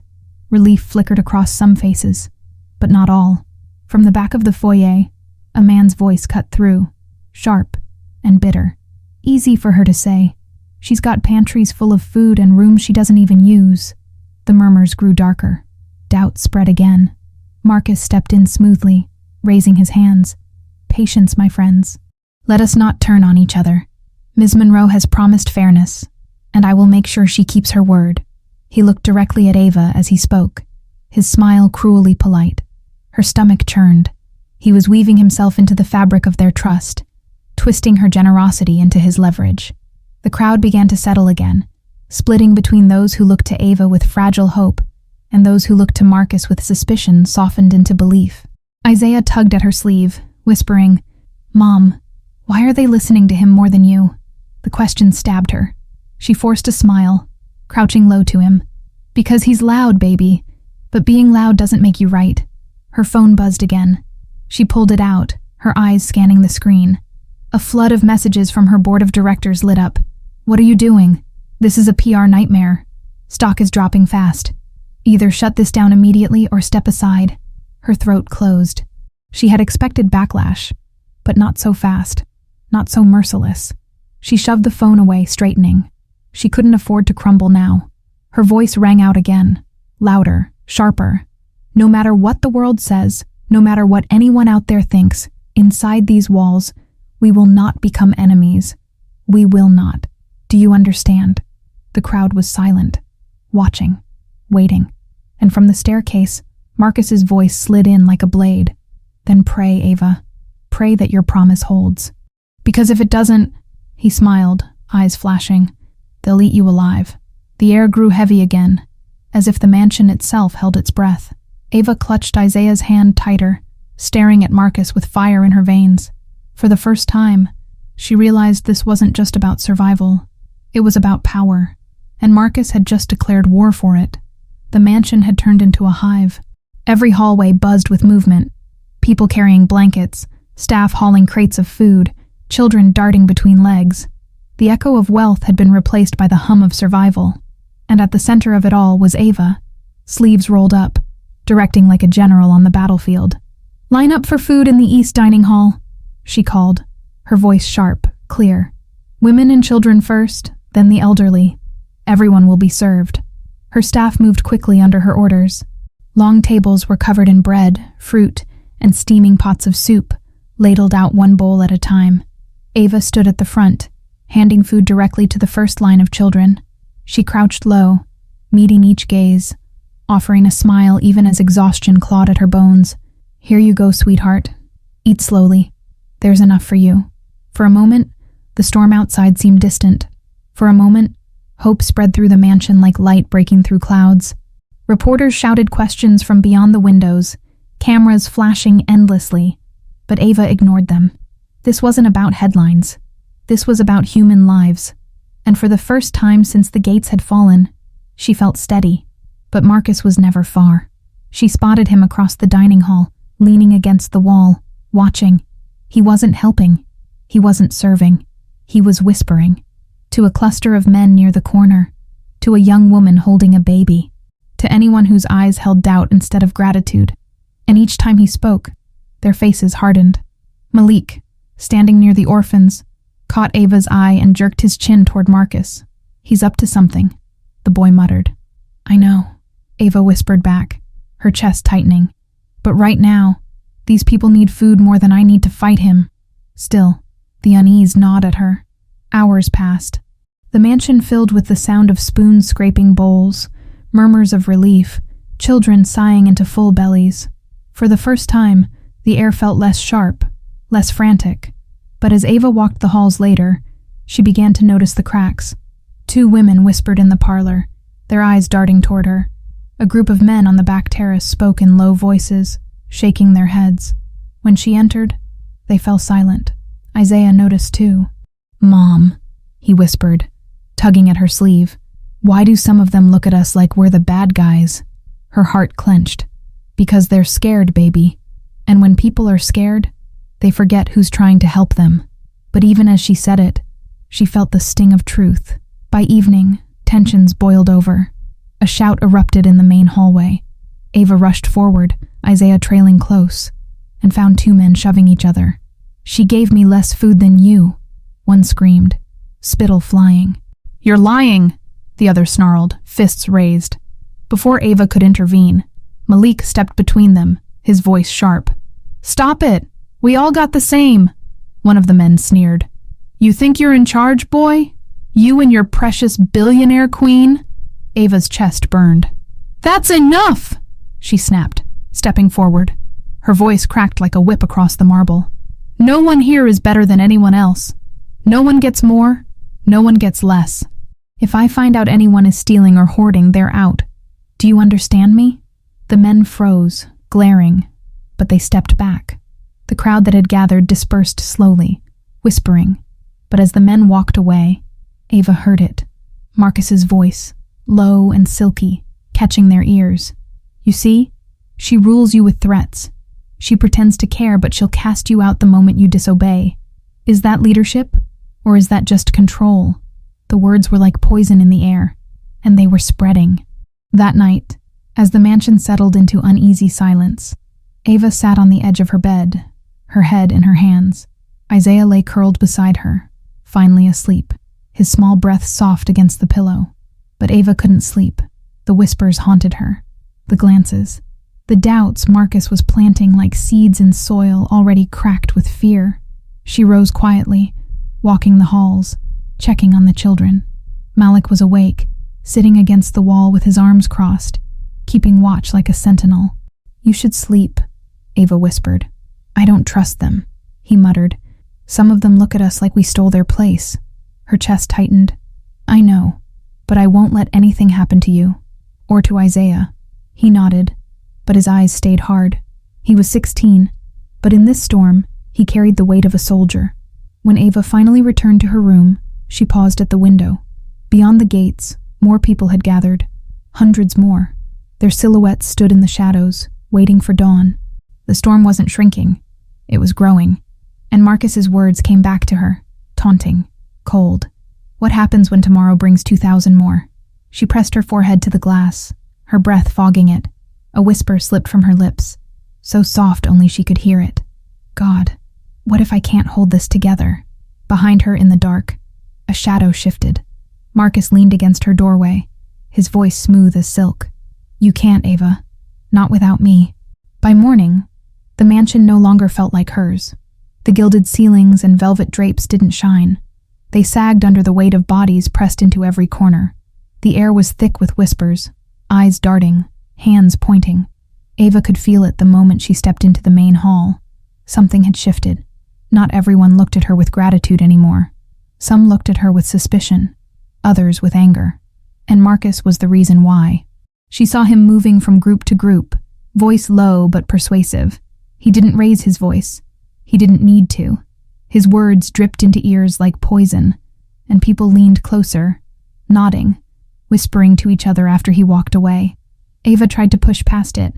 Relief flickered across some faces, but not all. From the back of the foyer, a man's voice cut through, sharp and bitter. Easy for her to say. She's got pantries full of food and rooms she doesn't even use. The murmurs grew darker. Doubt spread again. Marcus stepped in smoothly, raising his hands. "Patience, my friends. Let us not turn on each other. Ms. Monroe has promised fairness, and I will make sure she keeps her word." He looked directly at Ava as he spoke, his smile cruelly polite. Her stomach churned. He was weaving himself into the fabric of their trust, twisting her generosity into his leverage. The crowd began to settle again, splitting between those who looked to Ava with fragile hope and those who looked to Marcus with suspicion softened into belief. Isaiah tugged at her sleeve, whispering, "Mom, why are they listening to him more than you?" The question stabbed her. She forced a smile, crouching low to him. "Because he's loud, baby. But being loud doesn't make you right." Her phone buzzed again. She pulled it out, her eyes scanning the screen. A flood of messages from her board of directors lit up. "What are you doing? This is a PR nightmare. Stock is dropping fast. Either shut this down immediately or step aside." Her throat closed. She had expected backlash, but not so fast, not so merciless. She shoved the phone away, straightening. She couldn't afford to crumble now. Her voice rang out again, louder, sharper. "No matter what the world says, no matter what anyone out there thinks, inside these walls, we will not become enemies. We will not. Do you understand?" The crowd was silent, watching, waiting. And from the staircase, Marcus's voice slid in like a blade. "Then pray, Ava. Pray that your promise holds. Because if it doesn't," he smiled, eyes flashing, "they'll eat you alive." The air grew heavy again, as if the mansion itself held its breath. Ava clutched Isaiah's hand tighter, staring at Marcus with fire in her veins. For the first time, she realized this wasn't just about survival. It was about power, and Marcus had just declared war for it. The mansion had turned into a hive. Every hallway buzzed with movement. People carrying blankets, staff hauling crates of food, children darting between legs. The echo of wealth had been replaced by the hum of survival. And at the center of it all was Ava, sleeves rolled up, directing like a general on the battlefield. "Line up for food in the East Dining Hall," she called, her voice sharp, clear. "Women and children first, then the elderly. Everyone will be served. Her staff moved quickly under her orders. Long tables were covered in bread, fruit, and steaming pots of soup, ladled out one bowl at a time. Ava stood at the front, handing food directly to the first line of children. She crouched low, meeting each gaze, offering a smile even as exhaustion clawed at her bones. "Here you go, sweetheart. Eat slowly. There's enough for you." For a moment, the storm outside seemed distant. For a moment, hope spread through the mansion like light breaking through clouds. Reporters shouted questions from beyond the windows, cameras flashing endlessly, but Ava ignored them. This wasn't about headlines. This was about human lives. And for the first time since the gates had fallen, she felt steady. But Marcus was never far. She spotted him across the dining hall, leaning against the wall, watching. He wasn't helping. He wasn't serving. He was whispering. To a cluster of men near the corner. To a young woman holding a baby. To anyone whose eyes held doubt instead of gratitude. And each time he spoke, their faces hardened. Malik, standing near the orphans, caught Ava's eye and jerked his chin toward Marcus. "He's up to something," the boy muttered. "I know," Ava whispered back, her chest tightening. "But right now, these people need food more than I need to fight him." Still, the unease gnawed at her. Hours passed. The mansion filled with the sound of spoons scraping bowls, murmurs of relief, children sighing into full bellies. For the first time, the air felt less sharp, less frantic. But as Ava walked the halls later, she began to notice the cracks. 2 women whispered in the parlor, their eyes darting toward her. A group of men on the back terrace spoke in low voices, shaking their heads. When she entered, they fell silent. Isaiah noticed too. "Mom," he whispered, tugging at her sleeve. "Why do some of them look at us like we're the bad guys?" Her heart clenched. "Because they're scared, baby. And when people are scared, they forget who's trying to help them." But even as she said it, she felt the sting of truth. By evening, tensions boiled over. A shout erupted in the main hallway. Ava rushed forward, Isaiah trailing close, and found 2 men shoving each other. "She gave me less food than you," one screamed, spittle flying. "You're lying," the other snarled, fists raised. Before Ava could intervene, Malik stepped between them, his voice sharp. "Stop it! We all got the same," one of the men sneered. "You think you're in charge, boy? You and your precious billionaire queen?" Ava's chest burned. "That's enough!" she snapped, stepping forward. Her voice cracked like a whip across the marble. "No one here is better than anyone else. No one gets more, no one gets less. If I find out anyone is stealing or hoarding, they're out. Do you understand me?" The men froze, glaring, but they stepped back. The crowd that had gathered dispersed slowly, whispering. But as the men walked away, Ava heard it. Marcus's voice, low and silky, catching their ears. "You see? She rules you with threats. She pretends to care, but she'll cast you out the moment you disobey. Is that leadership? Or is that just control?" The words were like poison in the air, and they were spreading. That night, as the mansion settled into uneasy silence, Ava sat on the edge of her bed, her head in her hands. Isaiah lay curled beside her, finally asleep, his small breath soft against the pillow. But Ava couldn't sleep. The whispers haunted her, the glances, the doubts Marcus was planting like seeds in soil already cracked with fear. She rose quietly, walking the halls, checking on the children. Malik was awake, sitting against the wall with his arms crossed, keeping watch like a sentinel. "You should sleep," Ava whispered. "I don't trust them," he muttered. "Some of them look at us like we stole their place." Her chest tightened. "I know, but I won't let anything happen to you, or to Isaiah." He nodded, but his eyes stayed hard. He was 16, but in this storm, he carried the weight of a soldier. When Ava finally returned to her room, she paused at the window. Beyond the gates, more people had gathered. Hundreds more. Their silhouettes stood in the shadows, waiting for dawn. The storm wasn't shrinking. It was growing. And Marcus's words came back to her, taunting, cold. "What happens when tomorrow brings 2,000 more?" She pressed her forehead to the glass, her breath fogging it. A whisper slipped from her lips, so soft only she could hear it. "God, what if I can't hold this together?" Behind her in the dark, a shadow shifted. Marcus leaned against her doorway, his voice smooth as silk. "You can't, Ava. Not without me." By morning, the mansion no longer felt like hers. The gilded ceilings and velvet drapes didn't shine. They sagged under the weight of bodies pressed into every corner. The air was thick with whispers, eyes darting, hands pointing. Ava could feel it the moment she stepped into the main hall. Something had shifted. Not everyone looked at her with gratitude anymore. Some looked at her with suspicion, others with anger. And Marcus was the reason why. She saw him moving from group to group, voice low but persuasive. He didn't raise his voice. He didn't need to. His words dripped into ears like poison, and people leaned closer, nodding, whispering to each other after he walked away. Ava tried to push past it,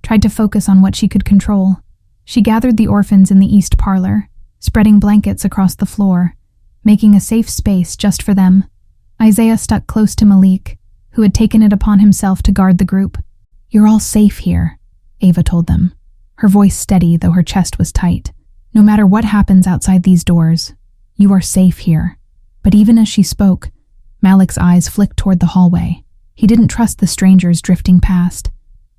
tried to focus on what she could control. She gathered the orphans in the east parlor, spreading blankets across the floor, making a safe space just for them. Isaiah stuck close to Malik, who had taken it upon himself to guard the group. "You're all safe here," Ava told them, her voice steady though her chest was tight. "No matter what happens outside these doors, you are safe here." But even as she spoke, Malik's eyes flicked toward the hallway. He didn't trust the strangers drifting past,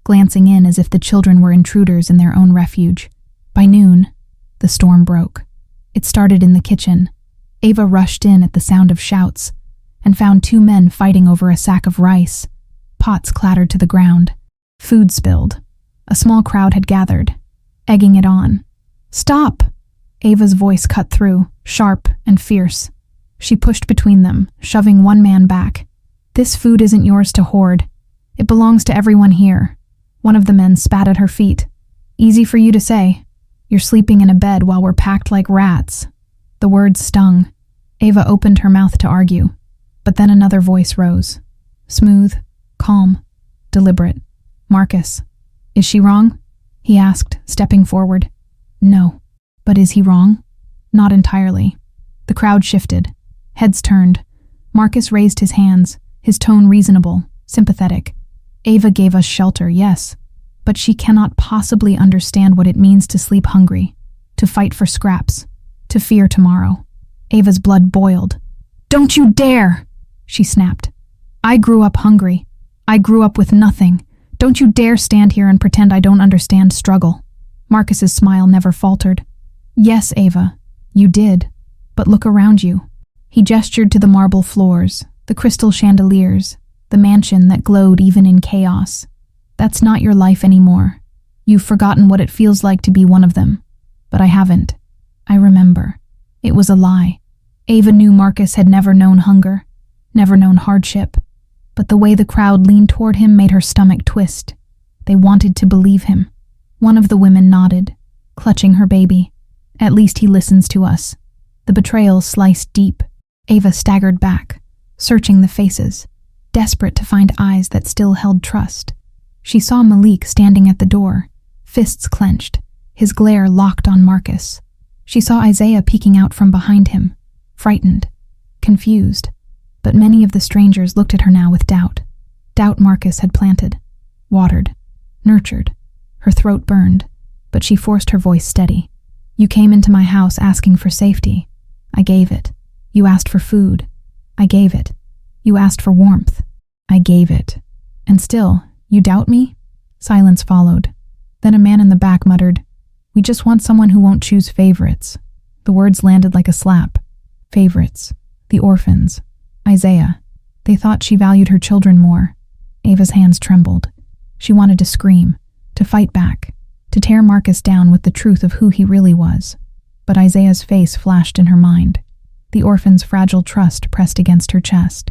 glancing in as if the children were intruders in their own refuge. By noon, the storm broke. It started in the kitchen. Ava rushed in at the sound of shouts and found two men fighting over a sack of rice. Pots clattered to the ground. Food spilled. A small crowd had gathered, egging it on. "Stop!" Ava's voice cut through, sharp and fierce. She pushed between them, shoving one man back. "This food isn't yours to hoard. It belongs to everyone here." One of the men spat at her feet. "Easy for you to say. You're sleeping in a bed while we're packed like rats." The words stung. Ava opened her mouth to argue, but then another voice rose. Smooth, calm, deliberate. "Marcus, is she wrong?" he asked, stepping forward. "No. But is he wrong?" "Not entirely." The crowd shifted. Heads turned. Marcus raised his hands, his tone reasonable, sympathetic. "Ava gave us shelter, yes, but she cannot possibly understand what it means to sleep hungry, to fight for scraps, to fear tomorrow." Ava's blood boiled. "Don't you dare!" she snapped. "I grew up hungry. I grew up with nothing. Don't you dare stand here and pretend I don't understand struggle." Marcus's smile never faltered. "Yes, Ava, you did. But look around you." He gestured to the marble floors, the crystal chandeliers, the mansion that glowed even in chaos. "That's not your life anymore. You've forgotten what it feels like to be one of them. But I haven't. I remember. It was a lie." Ava knew Marcus had never known hunger, never known hardship. But the way the crowd leaned toward him made her stomach twist. They wanted to believe him. One of the women nodded, clutching her baby. "At least he listens to us." The betrayal sliced deep. Ava staggered back, searching the faces, desperate to find eyes that still held trust. She saw Malik standing at the door, fists clenched, his glare locked on Marcus. She saw Isaiah peeking out from behind him, frightened, confused. But many of the strangers looked at her now with doubt. Doubt Marcus had planted, watered, nurtured. Her throat burned, but she forced her voice steady. "You came into my house asking for safety. I gave it. You asked for food. I gave it. You asked for warmth. I gave it. And still, you doubt me?" Silence followed. Then a man in the back muttered, "We just want someone who won't choose favorites." The words landed like a slap. Favorites. The orphans. Isaiah. They thought she valued her children more. Ava's hands trembled. She wanted to scream, to fight back, to tear Marcus down with the truth of who he really was. But Isaiah's face flashed in her mind. The orphan's fragile trust pressed against her chest.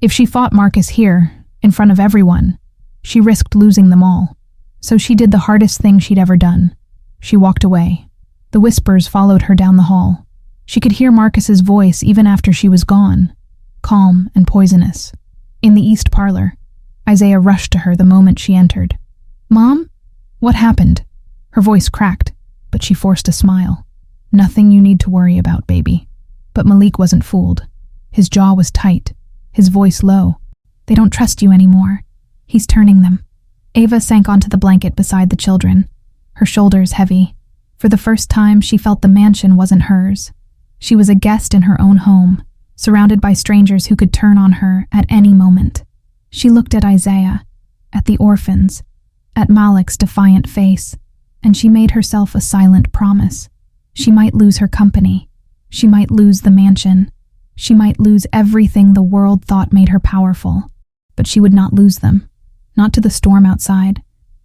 If she fought Marcus here, in front of everyone, she risked losing them all. So she did the hardest thing she'd ever done. She walked away. The whispers followed her down the hall. She could hear Marcus's voice even after she was gone, calm and poisonous. In the east parlor, Isaiah rushed to her the moment she entered. "Mom? What happened?" Her voice cracked, but she forced a smile. "Nothing you need to worry about, baby." But Malik wasn't fooled. His jaw was tight, his voice low. "They don't trust you anymore. He's turning them." Ava sank onto the blanket beside the children, her shoulders heavy. For the first time, she felt the mansion wasn't hers. She was a guest in her own home, surrounded by strangers who could turn on her at any moment. She looked at Isaiah, at the orphans, at Malik's defiant face, and she made herself a silent promise. She might lose her company. She might lose the mansion. She might lose everything the world thought made her powerful. But she would not lose them. Not to the storm outside.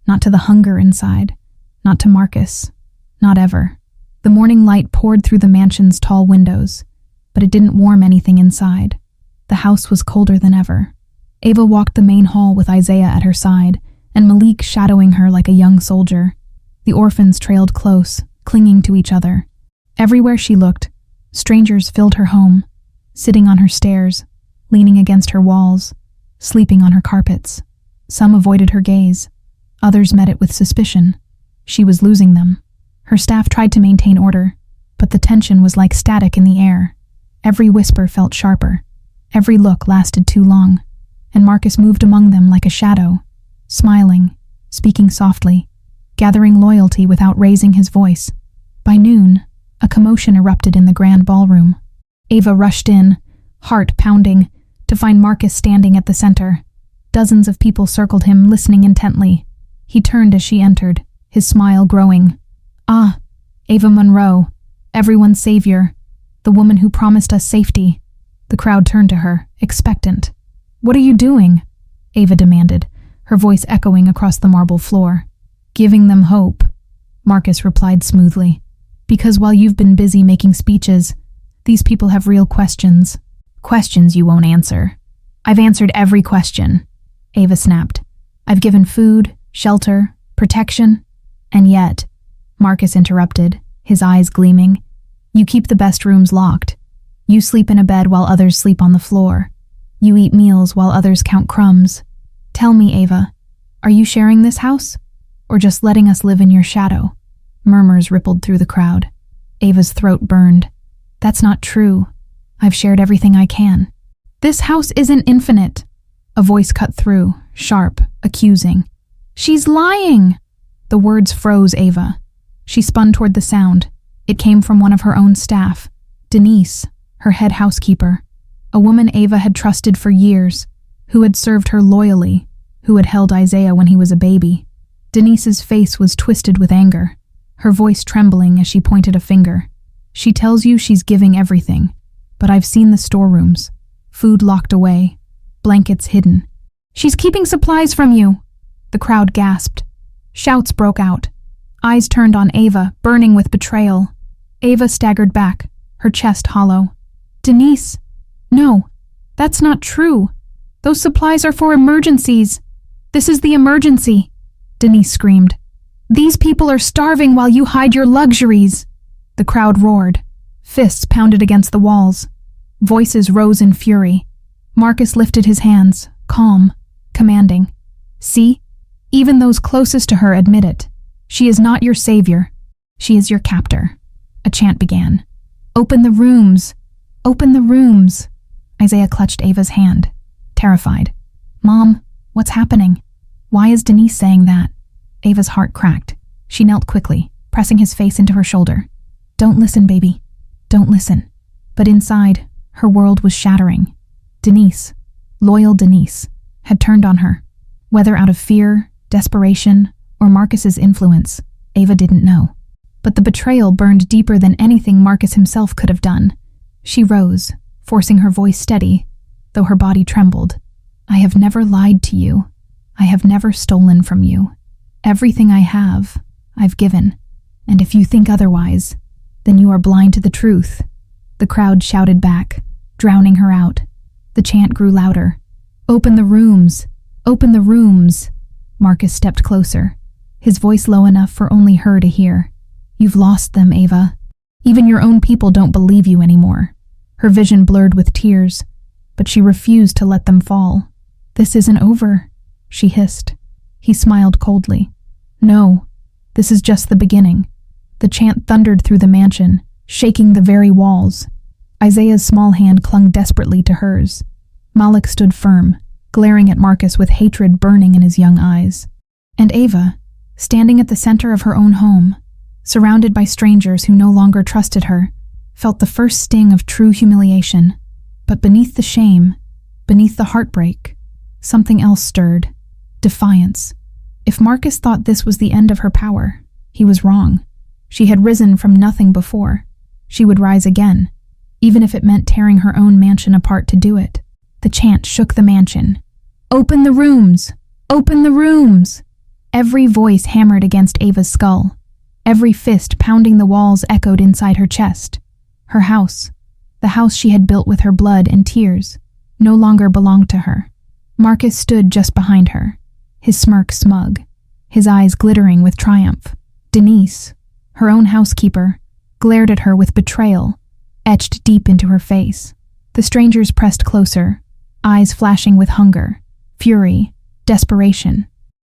Not to the hunger inside. Not to Marcus. Not ever. The morning light poured through the mansion's tall windows, but it didn't warm anything inside. The house was colder than ever. Ava walked the main hall with Isaiah at her side, and Malik shadowing her like a young soldier. The orphans trailed close, clinging to each other. Everywhere she looked, strangers filled her home, sitting on her stairs, leaning against her walls, sleeping on her carpets. Some avoided her gaze. Others met it with suspicion. She was losing them. Her staff tried to maintain order, but the tension was like static in the air. Every whisper felt sharper. Every look lasted too long, and Marcus moved among them like a shadow, smiling, speaking softly, gathering loyalty without raising his voice. By noon, a commotion erupted in the grand ballroom. Ava rushed in, heart pounding, to find Marcus standing at the center. Dozens of people circled him, listening intently. He turned as she entered, his smile growing. "Ah, Ava Monroe, everyone's savior, the woman who promised us safety." The crowd turned to her, expectant. "What are you doing?" Ava demanded, her voice echoing across the marble floor. "Giving them hope," Marcus replied smoothly. "Because while you've been busy making speeches, these people have real questions. Questions you won't answer." "I've answered every question," Ava snapped. "I've given food, shelter, protection, and yet," Marcus interrupted, his eyes gleaming, "you keep the best rooms locked. You sleep in a bed while others sleep on the floor. You eat meals while others count crumbs. Tell me, Ava, are you sharing this house? Or just letting us live in your shadow?" Murmurs rippled through the crowd. Ava's throat burned. "That's not true. I've shared everything I can." "This house isn't infinite." A voice cut through, sharp, accusing. "She's lying!" The words froze Ava. She spun toward the sound. It came from one of her own staff, Denise, her head housekeeper, a woman Ava had trusted for years, who had served her loyally, who had held Isaiah when he was a baby. Denise's face was twisted with anger, her voice trembling as she pointed a finger. "She tells you she's giving everything, but I've seen the storerooms, food locked away, blankets hidden. She's keeping supplies from you!" The crowd gasped. Shouts broke out. Eyes turned on Ava, burning with betrayal. Ava staggered back, her chest hollow. "Denise, no, that's not true. Those supplies are for emergencies. This is the emergency," Denise screamed. "These people are starving while you hide your luxuries." The crowd roared. Fists pounded against the walls. Voices rose in fury. Marcus lifted his hands, calm, commanding. "See? Even those closest to her admit it. She is not your savior. She is your captor." A chant began. "Open the rooms! Open the rooms!" Isaiah clutched Ava's hand, terrified. "Mom, what's happening? Why is Denise saying that?" Ava's heart cracked. She knelt quickly, pressing his face into her shoulder. "Don't listen, baby. Don't listen." But inside, her world was shattering. Denise, loyal Denise, had turned on her. Whether out of fear, desperation, or Marcus's influence, Ava didn't know. But the betrayal burned deeper than anything Marcus himself could have done. She rose, forcing her voice steady, though her body trembled. "I have never lied to you. I have never stolen from you. Everything I have, I've given. And if you think otherwise, then you are blind to the truth." The crowd shouted back, drowning her out. The chant grew louder. "Open the rooms! Open the rooms!" Marcus stepped closer, his voice low enough for only her to hear. "You've lost them, Ava. Even your own people don't believe you anymore." Her vision blurred with tears, but she refused to let them fall. "This isn't over," she hissed. He smiled coldly. "No, this is just the beginning." The chant thundered through the mansion, shaking the very walls. Isaiah's small hand clung desperately to hers. Malik stood firm, glaring at Marcus with hatred burning in his young eyes. And Ava, standing at the center of her own home, surrounded by strangers who no longer trusted her, felt the first sting of true humiliation. But beneath the shame, beneath the heartbreak, something else stirred. Defiance. If Marcus thought this was the end of her power, he was wrong. She had risen from nothing before. She would rise again, even if it meant tearing her own mansion apart to do it. The chant shook the mansion. "Open the rooms! Open the rooms!" Every voice hammered against Ava's skull. Every fist pounding the walls echoed inside her chest. Her house, the house she had built with her blood and tears, no longer belonged to her. Marcus stood just behind her, his smirk smug, his eyes glittering with triumph. Denise, her own housekeeper, glared at her with betrayal, etched deep into her face. The strangers pressed closer, eyes flashing with hunger, fury, desperation.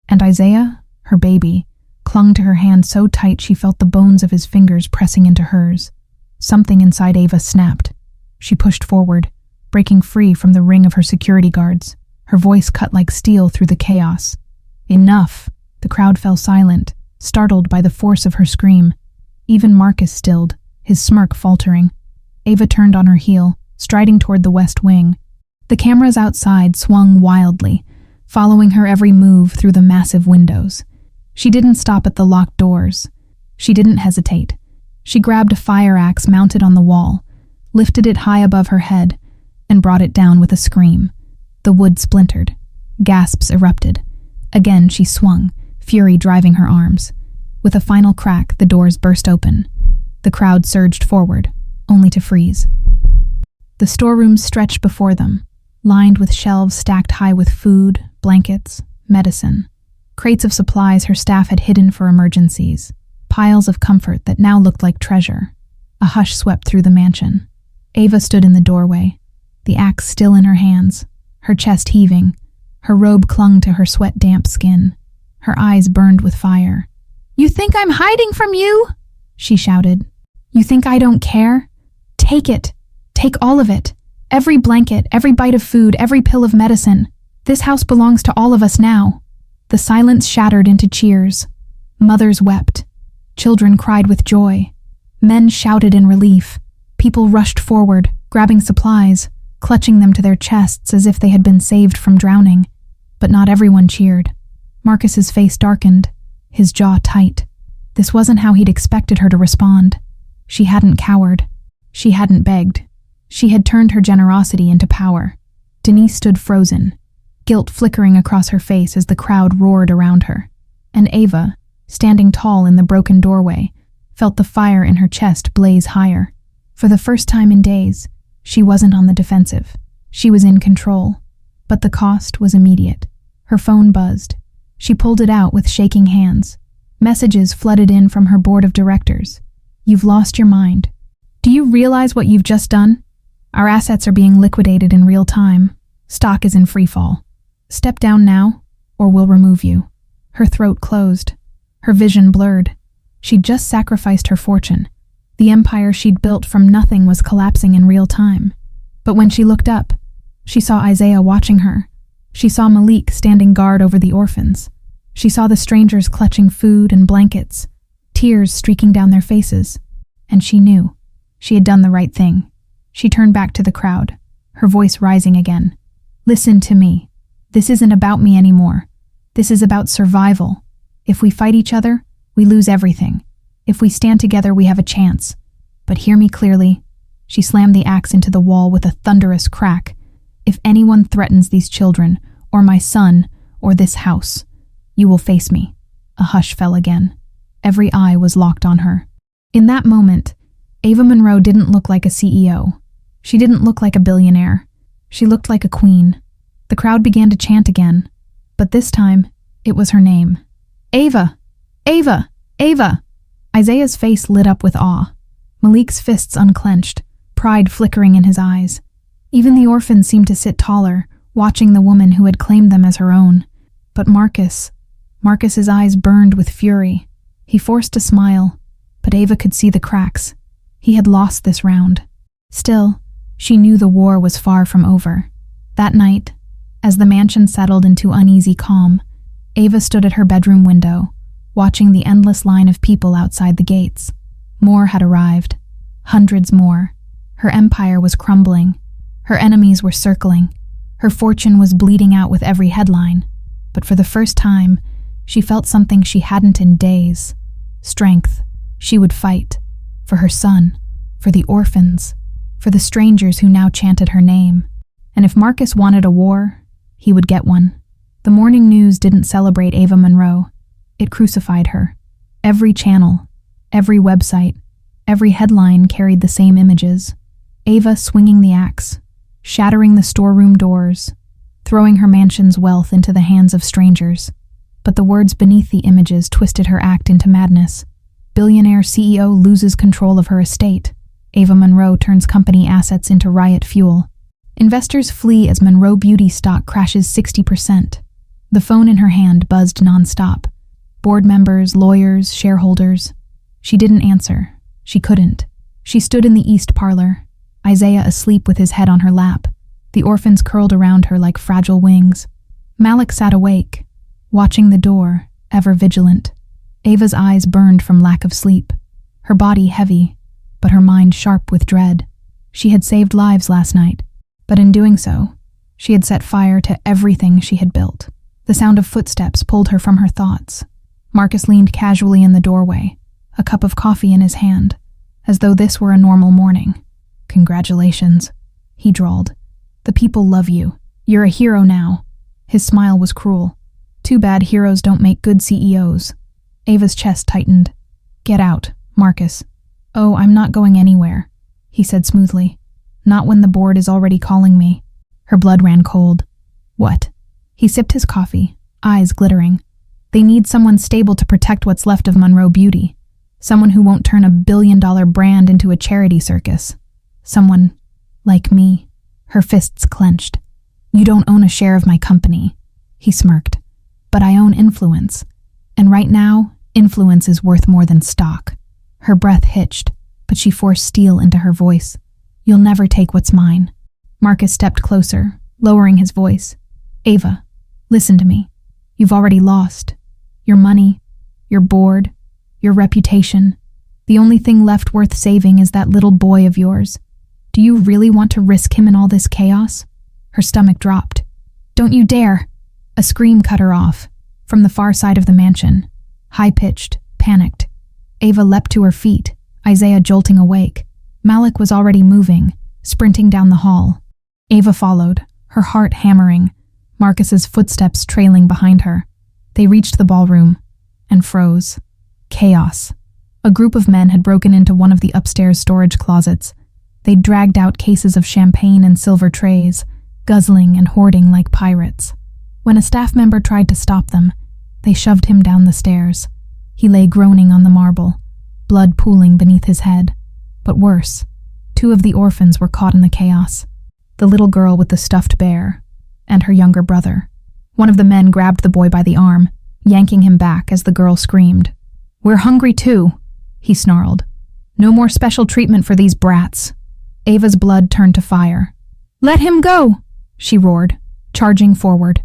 And Isaiah, her baby, clung to her hand so tight she felt the bones of his fingers pressing into hers. Something inside Ava snapped. She pushed forward, breaking free from the ring of her security guards. Her voice cut like steel through the chaos. "Enough!" The crowd fell silent, startled by the force of her scream. Even Marcus stilled, his smirk faltering. Ava turned on her heel, striding toward the west wing. The cameras outside swung wildly, following her every move through the massive windows. She didn't stop at the locked doors. She didn't hesitate. She grabbed a fire axe mounted on the wall, lifted it high above her head, and brought it down with a scream. The wood splintered. Gasps erupted. Again she swung, fury driving her arms. With a final crack, the doors burst open. The crowd surged forward, only to freeze. The storerooms stretched before them, lined with shelves stacked high with food, blankets, medicine. Crates of supplies her staff had hidden for emergencies. Piles of comfort that now looked like treasure. A hush swept through the mansion. Ava stood in the doorway, the axe still in her hands, her chest heaving. Her robe clung to her sweat-damp skin. Her eyes burned with fire. "You think I'm hiding from you?" she shouted. "You think I don't care? Take it. Take all of it. Every blanket, every bite of food, every pill of medicine. This house belongs to all of us now." The silence shattered into cheers. Mothers wept. Children cried with joy. Men shouted in relief. People rushed forward, grabbing supplies, clutching them to their chests as if they had been saved from drowning. But not everyone cheered. Marcus's face darkened, his jaw tight. This wasn't how he'd expected her to respond. She hadn't cowered. She hadn't begged. She had turned her generosity into power. Denise stood frozen, guilt flickering across her face as the crowd roared around her. And Ava, standing tall in the broken doorway, felt the fire in her chest blaze higher. For the first time in days, she wasn't on the defensive. She was in control. But the cost was immediate. Her phone buzzed. She pulled it out with shaking hands. Messages flooded in from her board of directors. "You've lost your mind. Do you realize what you've just done? Our assets are being liquidated in real time. Stock is in free fall. Step down now, or we'll remove you." Her throat closed. Her vision blurred. She'd just sacrificed her fortune. The empire she'd built from nothing was collapsing in real time. But when she looked up, she saw Isaiah watching her. She saw Malik standing guard over the orphans. She saw the strangers clutching food and blankets, tears streaking down their faces. And she knew. She had done the right thing. She turned back to the crowd, her voice rising again. "Listen to me. This isn't about me anymore. This is about survival. If we fight each other, we lose everything. If we stand together, we have a chance. But hear me clearly." She slammed the axe into the wall with a thunderous crack. "If anyone threatens these children, or my son, or this house, you will face me." A hush fell again. Every eye was locked on her. In that moment, Ava Monroe didn't look like a CEO. She didn't look like a billionaire. She looked like a queen. The crowd began to chant again, but this time, it was her name. "Ava! Ava! Ava!" Isaiah's face lit up with awe. Malik's fists unclenched, pride flickering in his eyes. Even the orphans seemed to sit taller, watching the woman who had claimed them as her own. But Marcus's eyes burned with fury. He forced a smile, but Ava could see the cracks. He had lost this round. Still, she knew the war was far from over. That night, as the mansion settled into uneasy calm, Ava stood at her bedroom window, watching the endless line of people outside the gates. More had arrived. Hundreds more. Her empire was crumbling. Her enemies were circling. Her fortune was bleeding out with every headline. But for the first time, she felt something she hadn't in days. Strength. She would fight. For her son. For the orphans. For the strangers who now chanted her name. And if Marcus wanted a war, he would get one. The morning news didn't celebrate Ava Monroe. It crucified her. Every channel, every website, every headline carried the same images. Ava swinging the axe, shattering the storeroom doors, throwing her mansion's wealth into the hands of strangers. But the words beneath the images twisted her act into madness. Billionaire CEO loses control of her estate. Ava Monroe turns company assets into riot fuel. Investors flee as Monroe Beauty stock crashes 60%. The phone in her hand buzzed nonstop. Board members, lawyers, shareholders. She didn't answer. She couldn't. She stood in the east parlor, Isaiah asleep with his head on her lap, the orphans curled around her like fragile wings. Malik sat awake, watching the door, ever vigilant. Ava's eyes burned from lack of sleep, her body heavy, but her mind sharp with dread. She had saved lives last night, but in doing so, she had set fire to everything she had built. The sound of footsteps pulled her from her thoughts. Marcus leaned casually in the doorway, a cup of coffee in his hand, as though this were a normal morning. "Congratulations," he drawled. "The people love you. You're a hero now." His smile was cruel. "Too bad heroes don't make good CEOs." Ava's chest tightened. "Get out, Marcus." "Oh, I'm not going anywhere," he said smoothly. "Not when the board is already calling me." Her blood ran cold. "What?" He sipped his coffee, eyes glittering. "They need someone stable to protect what's left of Monroe Beauty. Someone who won't turn a billion-dollar brand into a charity circus. Someone like me." Her fists clenched. "You don't own a share of my company," he smirked. "But I own influence. And right now, influence is worth more than stock." Her breath hitched, but she forced steel into her voice. "You'll never take what's mine." Marcus stepped closer, lowering his voice. "Ava, listen to me. You've already lost. Your money, your board, your reputation. The only thing left worth saving is that little boy of yours. Do you really want to risk him in all this chaos?" Her stomach dropped. "Don't you dare!" A scream cut her off, from the far side of the mansion. High-pitched, panicked. Ava leapt to her feet, Isaiah jolting awake. Malik was already moving, sprinting down the hall. Ava followed, her heart hammering, Marcus's footsteps trailing behind her. They reached the ballroom and froze. Chaos. A group of men had broken into one of the upstairs storage closets. They'd dragged out cases of champagne and silver trays, guzzling and hoarding like pirates. When a staff member tried to stop them, they shoved him down the stairs. He lay groaning on the marble, blood pooling beneath his head. But worse, 2 of the orphans were caught in the chaos. The little girl with the stuffed bear, and her younger brother. One of the men grabbed the boy by the arm, yanking him back as the girl screamed. "We're hungry too," he snarled. "No more special treatment for these brats." Ava's blood turned to fire. "Let him go!" she roared, charging forward.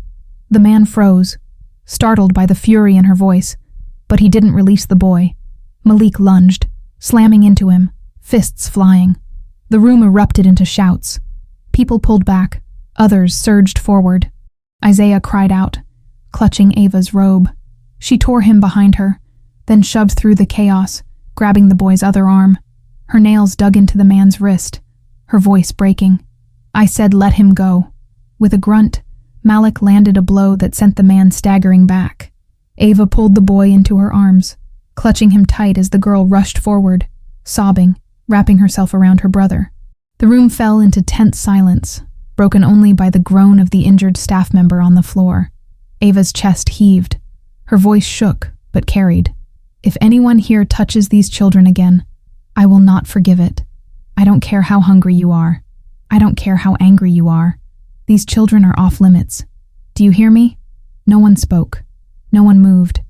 The man froze, startled by the fury in her voice, but he didn't release the boy. Malik lunged, slamming into him, fists flying. The room erupted into shouts. People pulled back, others surged forward. Isaiah cried out, clutching Ava's robe. She tore him behind her, then shoved through the chaos, grabbing the boy's other arm. Her nails dug into the man's wrist, her voice breaking. "I said let him go." With a grunt, Malik landed a blow that sent the man staggering back. Ava pulled the boy into her arms, clutching him tight as the girl rushed forward, sobbing, wrapping herself around her brother. The room fell into tense silence, broken only by the groan of the injured staff member on the floor. Ava's chest heaved. Her voice shook, but carried. "If anyone here touches these children again, I will not forgive it. I don't care how hungry you are. I don't care how angry you are. These children are off limits. Do you hear me?" No one spoke. No one moved.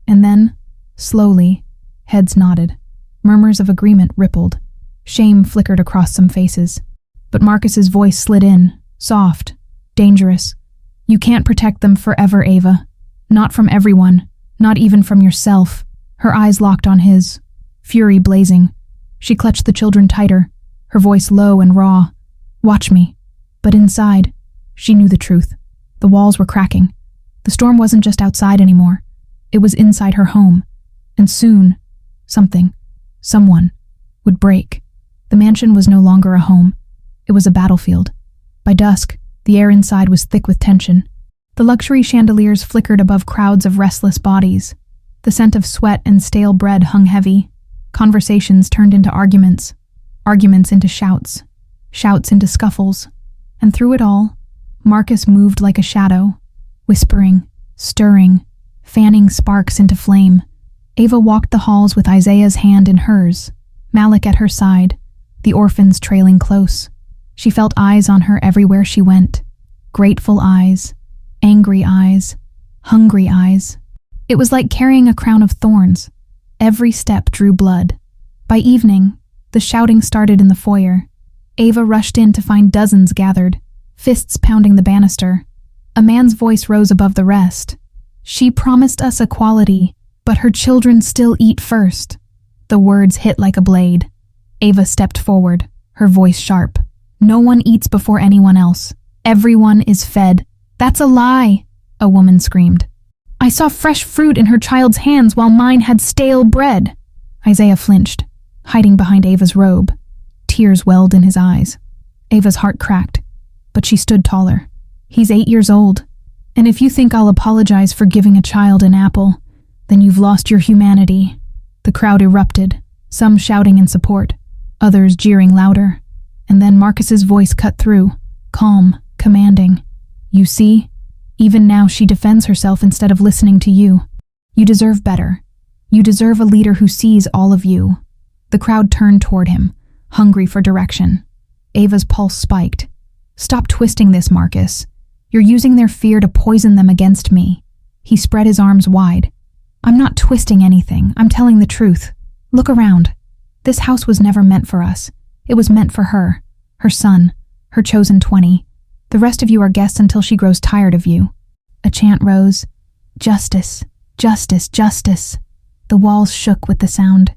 And then, slowly, heads nodded. Murmurs of agreement rippled. Shame flickered across some faces. But Marcus's voice slid in, soft, dangerous. "You can't protect them forever, Ava. Not from everyone, not even from yourself." Her eyes locked on his, fury blazing. She clutched the children tighter, her voice low and raw. "Watch me. But inside, she knew the truth. The walls were cracking. The storm wasn't just outside anymore. It was inside her home. And soon, someone, would break. The mansion was no longer a home. It was a battlefield. By dusk, the air inside was thick with tension. The luxury chandeliers flickered above crowds of restless bodies. The scent of sweat and stale bread hung heavy. Conversations turned into arguments. Arguments into shouts. Shouts into scuffles. And through it all, Marcus moved like a shadow, whispering, stirring, fanning sparks into flame. Ava walked the halls with Isaiah's hand in hers, Malik at her side, the orphans trailing close. She felt eyes on her everywhere she went. Grateful eyes, angry eyes, hungry eyes. It was like carrying a crown of thorns. Every step drew blood. By evening, the shouting started in the foyer. Ava rushed in to find dozens gathered, fists pounding the banister. A man's voice rose above the rest. She promised us equality, but her children still eat first. The words hit like a blade. Ava stepped forward, her voice sharp. No one eats before anyone else. Everyone is fed. That's a lie, a woman screamed. I saw fresh fruit in her child's hands while mine had stale bread. Isaiah flinched, hiding behind Ava's robe. Tears welled in his eyes. Ava's heart cracked, but she stood taller. He's 8 years old, and if you think I'll apologize for giving a child an apple, then you've lost your humanity. The crowd erupted, some shouting in support, others jeering louder. And then Marcus's voice cut through, calm, commanding. You see? Even now she defends herself instead of listening to you. You deserve better. You deserve a leader who sees all of you. The crowd turned toward him, hungry for direction. Ava's pulse spiked. Stop twisting this, Marcus. You're using their fear to poison them against me. He spread his arms wide. I'm not twisting anything. I'm telling the truth. Look around. This house was never meant for us. It was meant for her, her son, her chosen 20. The rest of you are guests until she grows tired of you. A chant rose. Justice, justice, justice. The walls shook with the sound.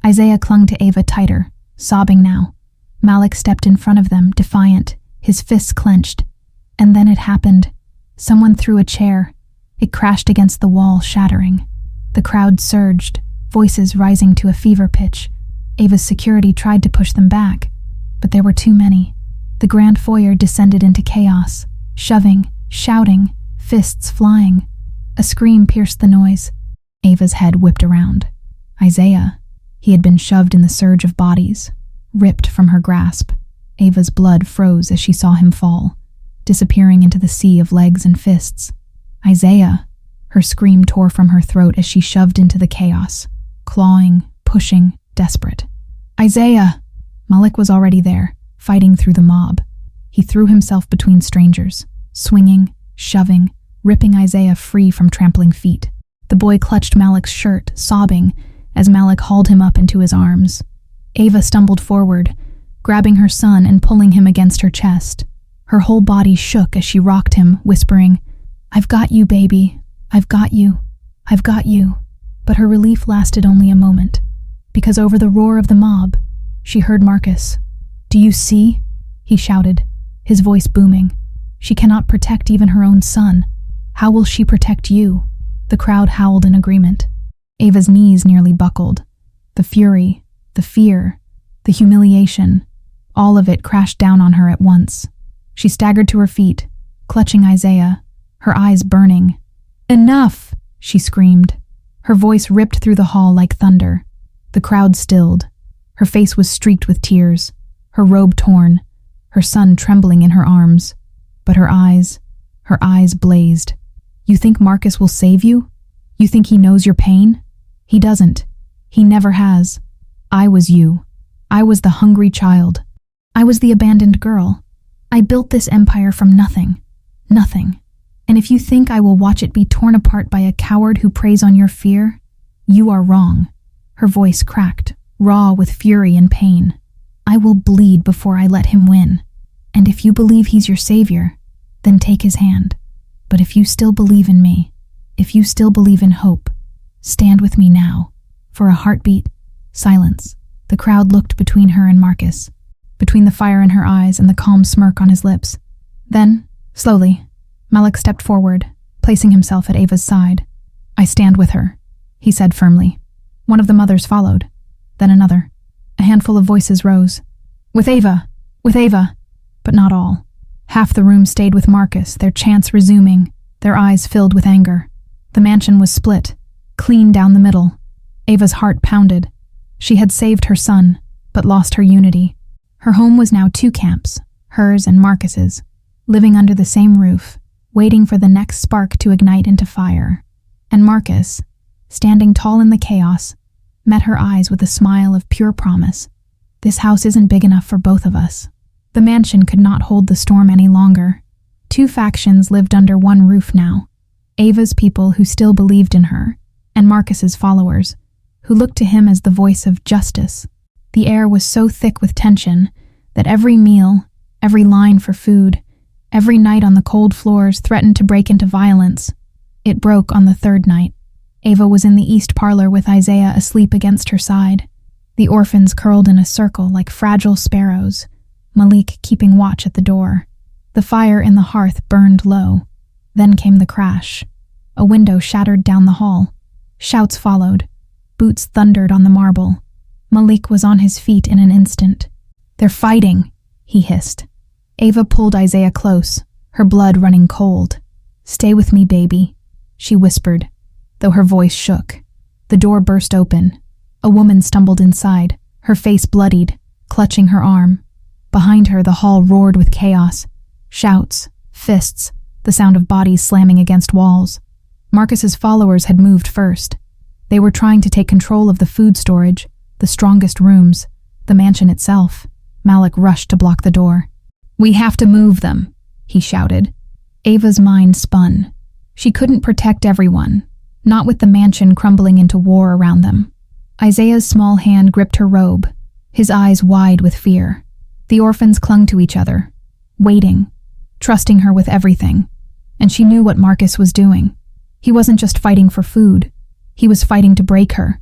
Isaiah clung to Ava tighter, sobbing now. Malik stepped in front of them, defiant, his fists clenched. And then it happened. Someone threw a chair. It crashed against the wall, shattering. The crowd surged, voices rising to a fever pitch. Ava's security tried to push them back, but there were too many. The grand foyer descended into chaos, shoving, shouting, fists flying. A scream pierced the noise. Ava's head whipped around. Isaiah. He had been shoved in the surge of bodies, ripped from her grasp. Ava's blood froze as she saw him fall, disappearing into the sea of legs and fists. Isaiah. Her scream tore from her throat as she shoved into the chaos, clawing, pushing, desperate. Isaiah! Malik was already there, fighting through the mob. He threw himself between strangers, swinging, shoving, ripping Isaiah free from trampling feet. The boy clutched Malik's shirt, sobbing, as Malik hauled him up into his arms. Ava stumbled forward, grabbing her son and pulling him against her chest. Her whole body shook as she rocked him, whispering, I've got you, baby. I've got you. I've got you. But her relief lasted only a moment, because over the roar of the mob, she heard Marcus. Do you see? He shouted, his voice booming. She cannot protect even her own son. How will she protect you? The crowd howled in agreement. Ava's knees nearly buckled. The fury, the fear, the humiliation, all of it crashed down on her at once. She staggered to her feet, clutching Isaiah, her eyes burning. Enough! She screamed. Her voice ripped through the hall like thunder. The crowd stilled. Her face was streaked with tears, her robe torn, her son trembling in her arms. But her eyes blazed. You think Marcus will save you? You think he knows your pain? He doesn't. He never has. I was you. I was the hungry child. I was the abandoned girl. I built this empire from nothing. Nothing. And if you think I will watch it be torn apart by a coward who preys on your fear, you are wrong. Her voice cracked, raw with fury and pain. I will bleed before I let him win. And if you believe he's your savior, then take his hand. But if you still believe in me, if you still believe in hope, stand with me now. For a heartbeat, silence. The crowd looked between her and Marcus, between the fire in her eyes and the calm smirk on his lips. Then, slowly, Malik stepped forward, placing himself at Ava's side. "I stand with her," he said firmly. One of the mothers followed, then another. A handful of voices rose. "With Ava! With Ava!" But not all. Half the room stayed with Marcus, their chants resuming, their eyes filled with anger. The mansion was split, clean down the middle. Ava's heart pounded. She had saved her son, but lost her unity. Her home was now two camps, hers and Marcus's, living under the same roof, waiting for the next spark to ignite into fire. And Marcus, standing tall in the chaos, met her eyes with a smile of pure promise. "This house isn't big enough for both of us." The mansion could not hold the storm any longer. Two factions lived under one roof now. Ava's people who still believed in her, and Marcus's followers, who looked to him as the voice of justice. The air was so thick with tension that every meal, every line for food, every night on the cold floors threatened to break into violence. It broke on the third night. Ava was in the east parlor with Isaiah asleep against her side. The orphans curled in a circle like fragile sparrows, Malik keeping watch at the door. The fire in the hearth burned low. Then came the crash. A window shattered down the hall. Shouts followed. Boots thundered on the marble. Malik was on his feet in an instant. "They're fighting," he hissed. Ava pulled Isaiah close, her blood running cold. "Stay with me, baby," she whispered, though her voice shook. The door burst open. A woman stumbled inside, her face bloodied, clutching her arm. Behind her, the hall roared with chaos. Shouts, fists, the sound of bodies slamming against walls. Marcus's followers had moved first. They were trying to take control of the food storage, the strongest rooms, the mansion itself. Malik rushed to block the door. "We have to move them," he shouted. Ava's mind spun. She couldn't protect everyone, not with the mansion crumbling into war around them. Isaiah's small hand gripped her robe, his eyes wide with fear. The orphans clung to each other, waiting, trusting her with everything. And she knew what Marcus was doing. He wasn't just fighting for food. He was fighting to break her,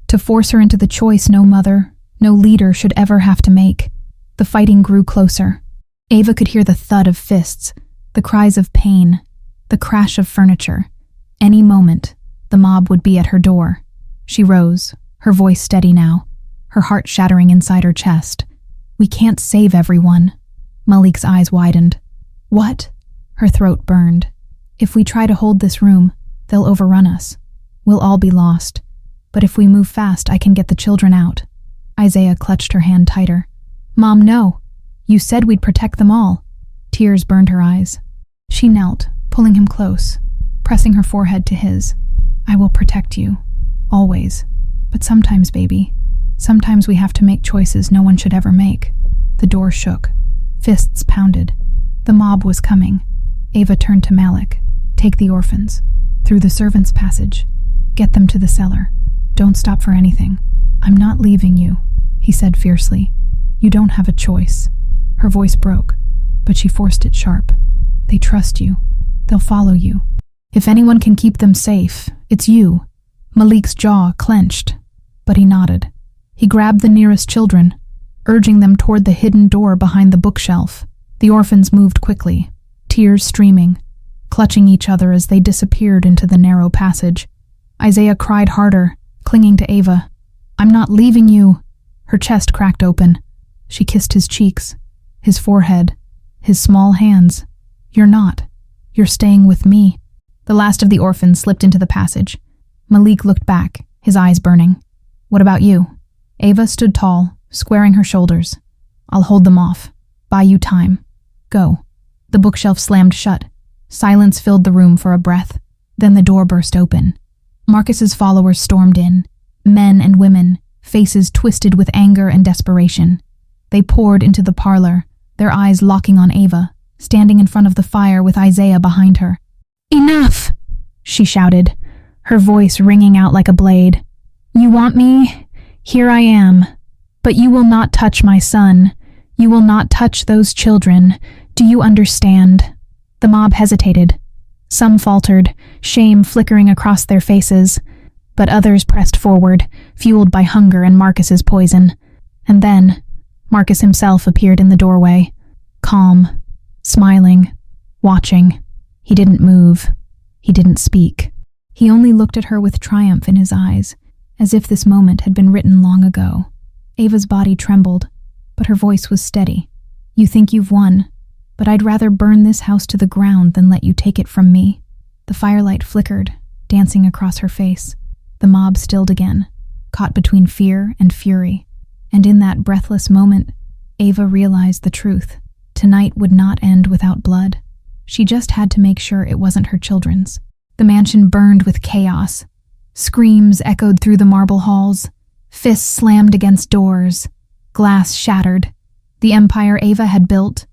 to force her into the choice no mother, no leader should ever have to make. The fighting grew closer. Ava could hear the thud of fists, the cries of pain, the crash of furniture. Any moment, the mob would be at her door. She rose, her voice steady now, her heart shattering inside her chest. "We can't save everyone." Malik's eyes widened. "What?" Her throat burned. "If we try to hold this room, they'll overrun us. We'll all be lost. But if we move fast, I can get the children out." Isaiah clutched her hand tighter. "Mom, no. You said we'd protect them all." Tears burned her eyes. She knelt, pulling him close, pressing her forehead to his. "I will protect you. Always. But sometimes, baby, sometimes we have to make choices no one should ever make." The door shook. Fists pounded. The mob was coming. Ava turned to Malik. "Take the orphans. Through the servants' passage. Get them to the cellar. Don't stop for anything. I'm not leaving you," he said fiercely. "You don't have a choice." Her voice broke, but she forced it sharp. "They trust you. They'll follow you. If anyone can keep them safe, it's you." Malik's jaw clenched, but he nodded. He grabbed the nearest children, urging them toward the hidden door behind the bookshelf. The orphans moved quickly, tears streaming, clutching each other as they disappeared into the narrow passage. Isaiah cried harder, clinging to Ava. "I'm not leaving you." Her chest cracked open. She kissed his cheeks, his forehead, his small hands. "You're not. You're staying with me." The last of the orphans slipped into the passage. Malik looked back, his eyes burning. "What about you?" Ava stood tall, squaring her shoulders. "I'll hold them off. Buy you time. Go." The bookshelf slammed shut. Silence filled the room for a breath. Then the door burst open. Marcus's followers stormed in, men and women, faces twisted with anger and desperation. They poured into the parlor, their eyes locking on Ava, standing in front of the fire with Isaiah behind her. "Enough!" she shouted, her voice ringing out like a blade. "You want me? Here I am. But you will not touch my son. You will not touch those children. Do you understand?" The mob hesitated. Some faltered, shame flickering across their faces, but others pressed forward, fueled by hunger and Marcus's poison. And then, Marcus himself appeared in the doorway, calm, smiling, watching. He didn't move. He didn't speak. He only looked at her with triumph in his eyes, as if this moment had been written long ago. Ava's body trembled, but her voice was steady. You think you've won, but I'd rather burn this house to the ground than let you take it from me. The firelight flickered, dancing across her face. The mob stilled again, caught between fear and fury. And in that breathless moment, Ava realized the truth. Tonight would not end without blood. She just had to make sure it wasn't her children's. The mansion burned with chaos. Screams echoed through the marble halls. Fists slammed against doors. Glass shattered. The empire Ava had built,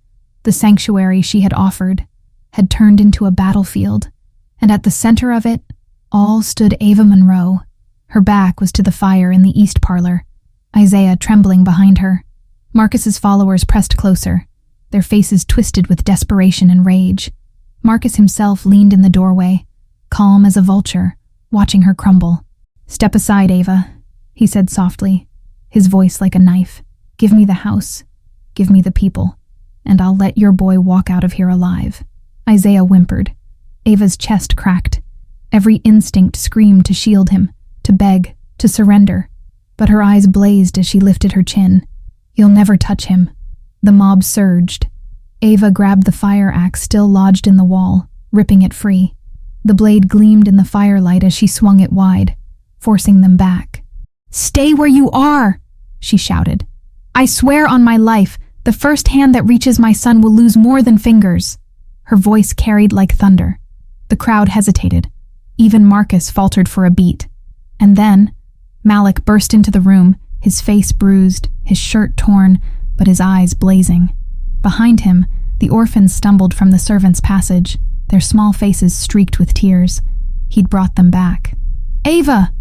the sanctuary she had offered, had turned into a battlefield. And at the center of it, all stood Ava Monroe. Her back was to the fire in the east parlor, Isaiah trembling behind her. Marcus's followers pressed closer, their faces twisted with desperation and rage. Marcus himself leaned in the doorway, calm as a vulture, watching her crumble. Step aside, Ava, he said softly, his voice like a knife. Give me the house, give me the people, and I'll let your boy walk out of here alive. Isaiah whimpered. Ava's chest cracked. Every instinct screamed to shield him, to beg, to surrender. But her eyes blazed as she lifted her chin. You'll never touch him. The mob surged. Ava grabbed the fire axe still lodged in the wall, ripping it free. The blade gleamed in the firelight as she swung it wide, forcing them back. Stay where you are, she shouted. I swear on my life, the first hand that reaches my son will lose more than fingers. Her voice carried like thunder. The crowd hesitated. Even Marcus faltered for a beat. And then, Malik burst into the room, his face bruised, his shirt torn, but his eyes blazing. Behind him, the orphans stumbled from the servants' passage, their small faces streaked with tears. He'd brought them back. Ava!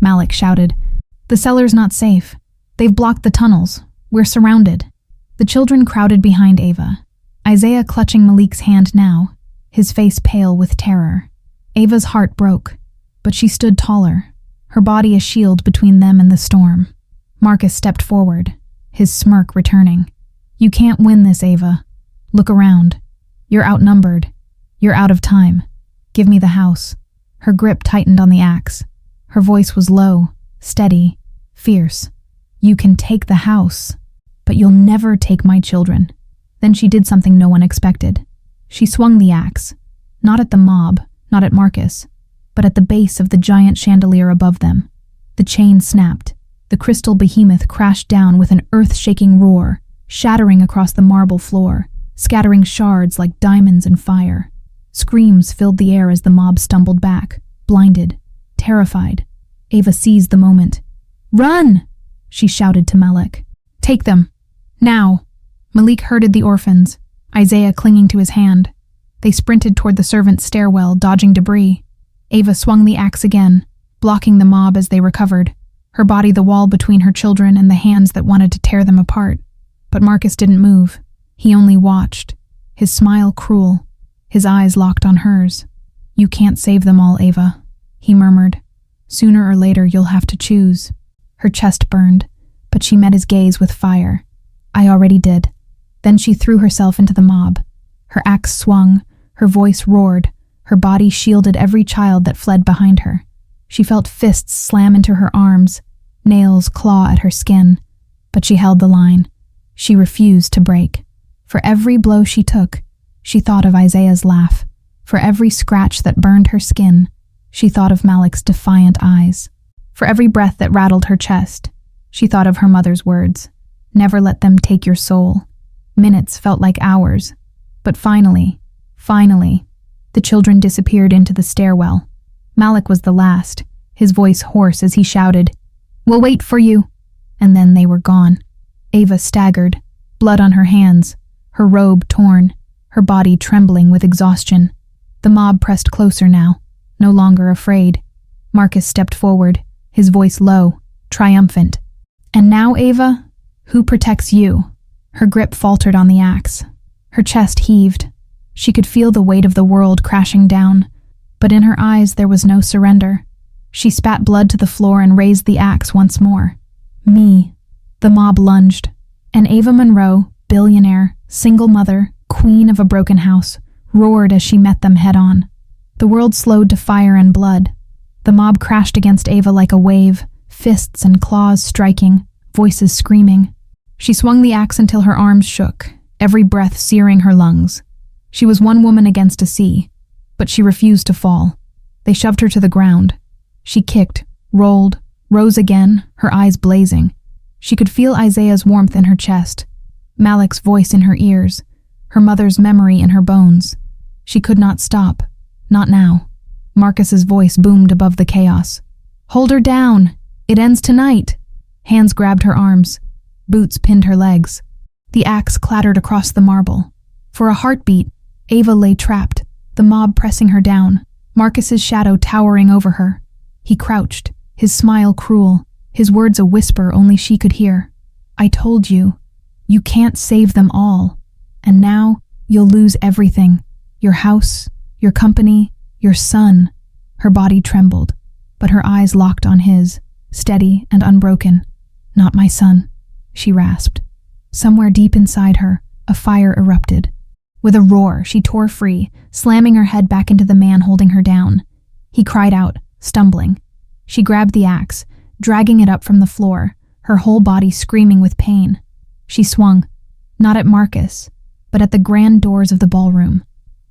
Malik shouted. The cellar's not safe. They've blocked the tunnels. We're surrounded. The children crowded behind Ava, Isaiah clutching Malik's hand now, his face pale with terror. Ava's heart broke, but she stood taller, her body a shield between them and the storm. Marcus stepped forward, his smirk returning. You can't win this, Ava. Look around. You're outnumbered. You're out of time. Give me the house. Her grip tightened on the axe. Her voice was low, steady, fierce. You can take the house, but you'll never take my children. Then she did something no one expected. She swung the axe, not at the mob, not at Marcus, but at the base of the giant chandelier above them. The chain snapped. The crystal behemoth crashed down with an earth-shaking roar, shattering across the marble floor, scattering shards like diamonds in fire. Screams filled the air as the mob stumbled back, blinded, terrified. Ava seized the moment. Run! She shouted to Malik. Take them. Now. Malik herded the orphans, Isaiah clinging to his hand. They sprinted toward the servants' stairwell, dodging debris. Ava swung the axe again, blocking the mob as they recovered, her body the wall between her children and the hands that wanted to tear them apart. But Marcus didn't move. He only watched, his smile cruel, his eyes locked on hers. You can't save them all, Ava, he murmured. Sooner or later you'll have to choose. Her chest burned, but she met his gaze with fire. I already did. Then she threw herself into the mob. Her axe swung, her voice roared, her body shielded every child that fled behind her. She felt fists slam into her arms, nails claw at her skin, but she held the line. She refused to break. For every blow she took, she thought of Isaiah's laugh. For every scratch that burned her skin, she thought of Malik's defiant eyes. For every breath that rattled her chest, she thought of her mother's words. Never let them take your soul. Minutes felt like hours. But finally, the children disappeared into the stairwell. Malik was the last, his voice hoarse as he shouted, We'll wait for you. And then they were gone. Ava staggered, blood on her hands, her robe torn, her body trembling with exhaustion. The mob pressed closer now, no longer afraid. Marcus stepped forward, his voice low, triumphant. And now, Ava, who protects you? Her grip faltered on the axe. Her chest heaved. She could feel the weight of the world crashing down, but in her eyes there was no surrender. She spat blood to the floor and raised the axe once more. Me. The mob lunged, and Ava Monroe, billionaire, single mother, queen of a broken house, roared as she met them head-on. The world slowed to fire and blood. The mob crashed against Ava like a wave, fists and claws striking, voices screaming. She swung the axe until her arms shook, every breath searing her lungs. She was one woman against a sea, but she refused to fall. They shoved her to the ground. She kicked, rolled, rose again, her eyes blazing. She could feel Isaiah's warmth in her chest, Malik's voice in her ears, her mother's memory in her bones. She could not stop. Not now. Marcus's voice boomed above the chaos. "Hold her down! It ends tonight!" Hands grabbed her arms. Boots pinned her legs. The axe clattered across the marble. For a heartbeat, Ava lay trapped, the mob pressing her down, Marcus's shadow towering over her. He crouched, his smile cruel, his words a whisper only she could hear. "I told you. You can't save them all. And now, you'll lose everything. Your house, your company, your son." Her body trembled, but her eyes locked on his, steady and unbroken. "Not my son," she rasped. Somewhere deep inside her, a fire erupted. With a roar, she tore free, slamming her head back into the man holding her down. He cried out, stumbling. She grabbed the axe, dragging it up from the floor, her whole body screaming with pain. She swung, not at Marcus, but at the grand doors of the ballroom.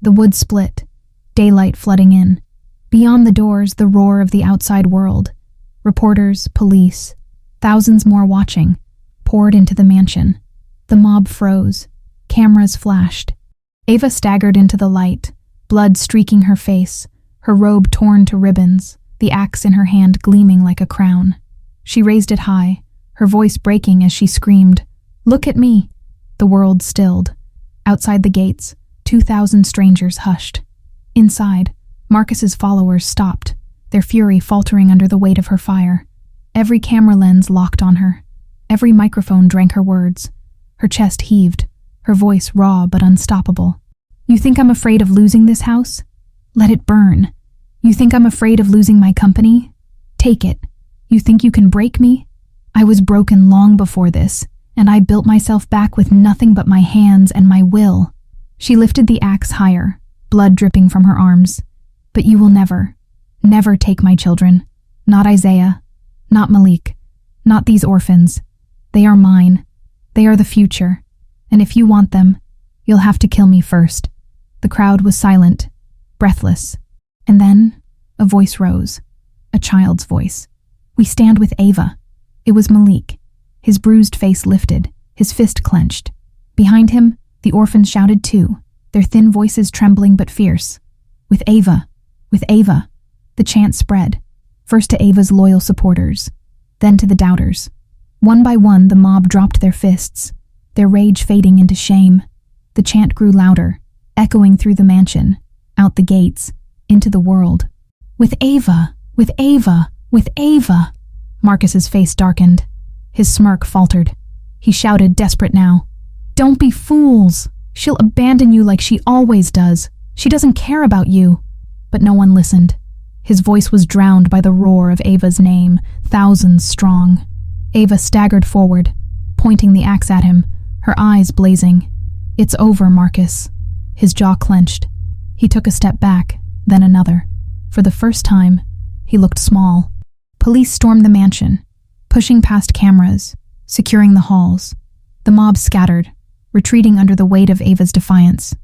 The wood split, daylight flooding in. Beyond the doors, the roar of the outside world. Reporters, police, thousands more watching, poured into the mansion. The mob froze. Cameras flashed. Ava staggered into the light, blood streaking her face, her robe torn to ribbons, the axe in her hand gleaming like a crown. She raised it high, her voice breaking as she screamed, "Look at me!" The world stilled. Outside the gates, 2,000 strangers hushed. Inside, Marcus's followers stopped, their fury faltering under the weight of her fire. Every camera lens locked on her. Every microphone drank her words. Her chest heaved, her voice raw but unstoppable. "You think I'm afraid of losing this house? Let it burn. You think I'm afraid of losing my company? Take it. You think you can break me? I was broken long before this, and I built myself back with nothing but my hands and my will." She lifted the axe higher, blood dripping from her arms. "But you will never, never take my children. Not Isaiah, not Malik, not these orphans. They are mine. They are the future. And if you want them, you'll have to kill me first." The crowd was silent, breathless. And then a voice rose, a child's voice. "We stand with Ava." It was Malik, his bruised face lifted, his fist clenched. Behind him, the orphans shouted too, their thin voices trembling but fierce. "With Ava! With Ava!" The chant spread, first to Ava's loyal supporters, then to the doubters. One by one, the mob dropped their fists, their rage fading into shame. The chant grew louder, echoing through the mansion, out the gates, into the world. "With Ava! With Ava! With Ava!" Marcus's face darkened. His smirk faltered. He shouted, desperate now, "Don't be fools! She'll abandon you like she always does. She doesn't care about you." But no one listened. His voice was drowned by the roar of Ava's name, thousands strong. Ava staggered forward, pointing the axe at him, her eyes blazing. "It's over, Marcus." His jaw clenched. He took a step back, then another. For the first time, he looked small. Police stormed the mansion, pushing past cameras, securing the halls. The mob scattered, retreating under the weight of Ava's defiance.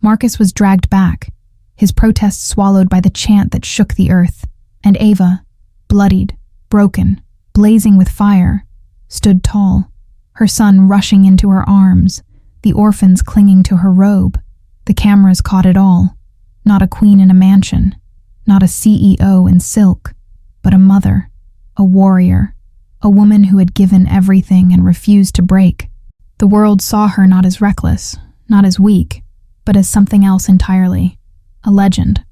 Marcus was dragged back, his protest swallowed by the chant that shook the earth. And Ava, bloodied, broken, blazing with fire, stood tall, her son rushing into her arms, the orphans clinging to her robe. The cameras caught it all. Not a queen in a mansion, not a CEO in silk, but a mother, a warrior, a woman who had given everything and refused to break. The world saw her not as reckless, not as weak, but as something else entirely, a legend.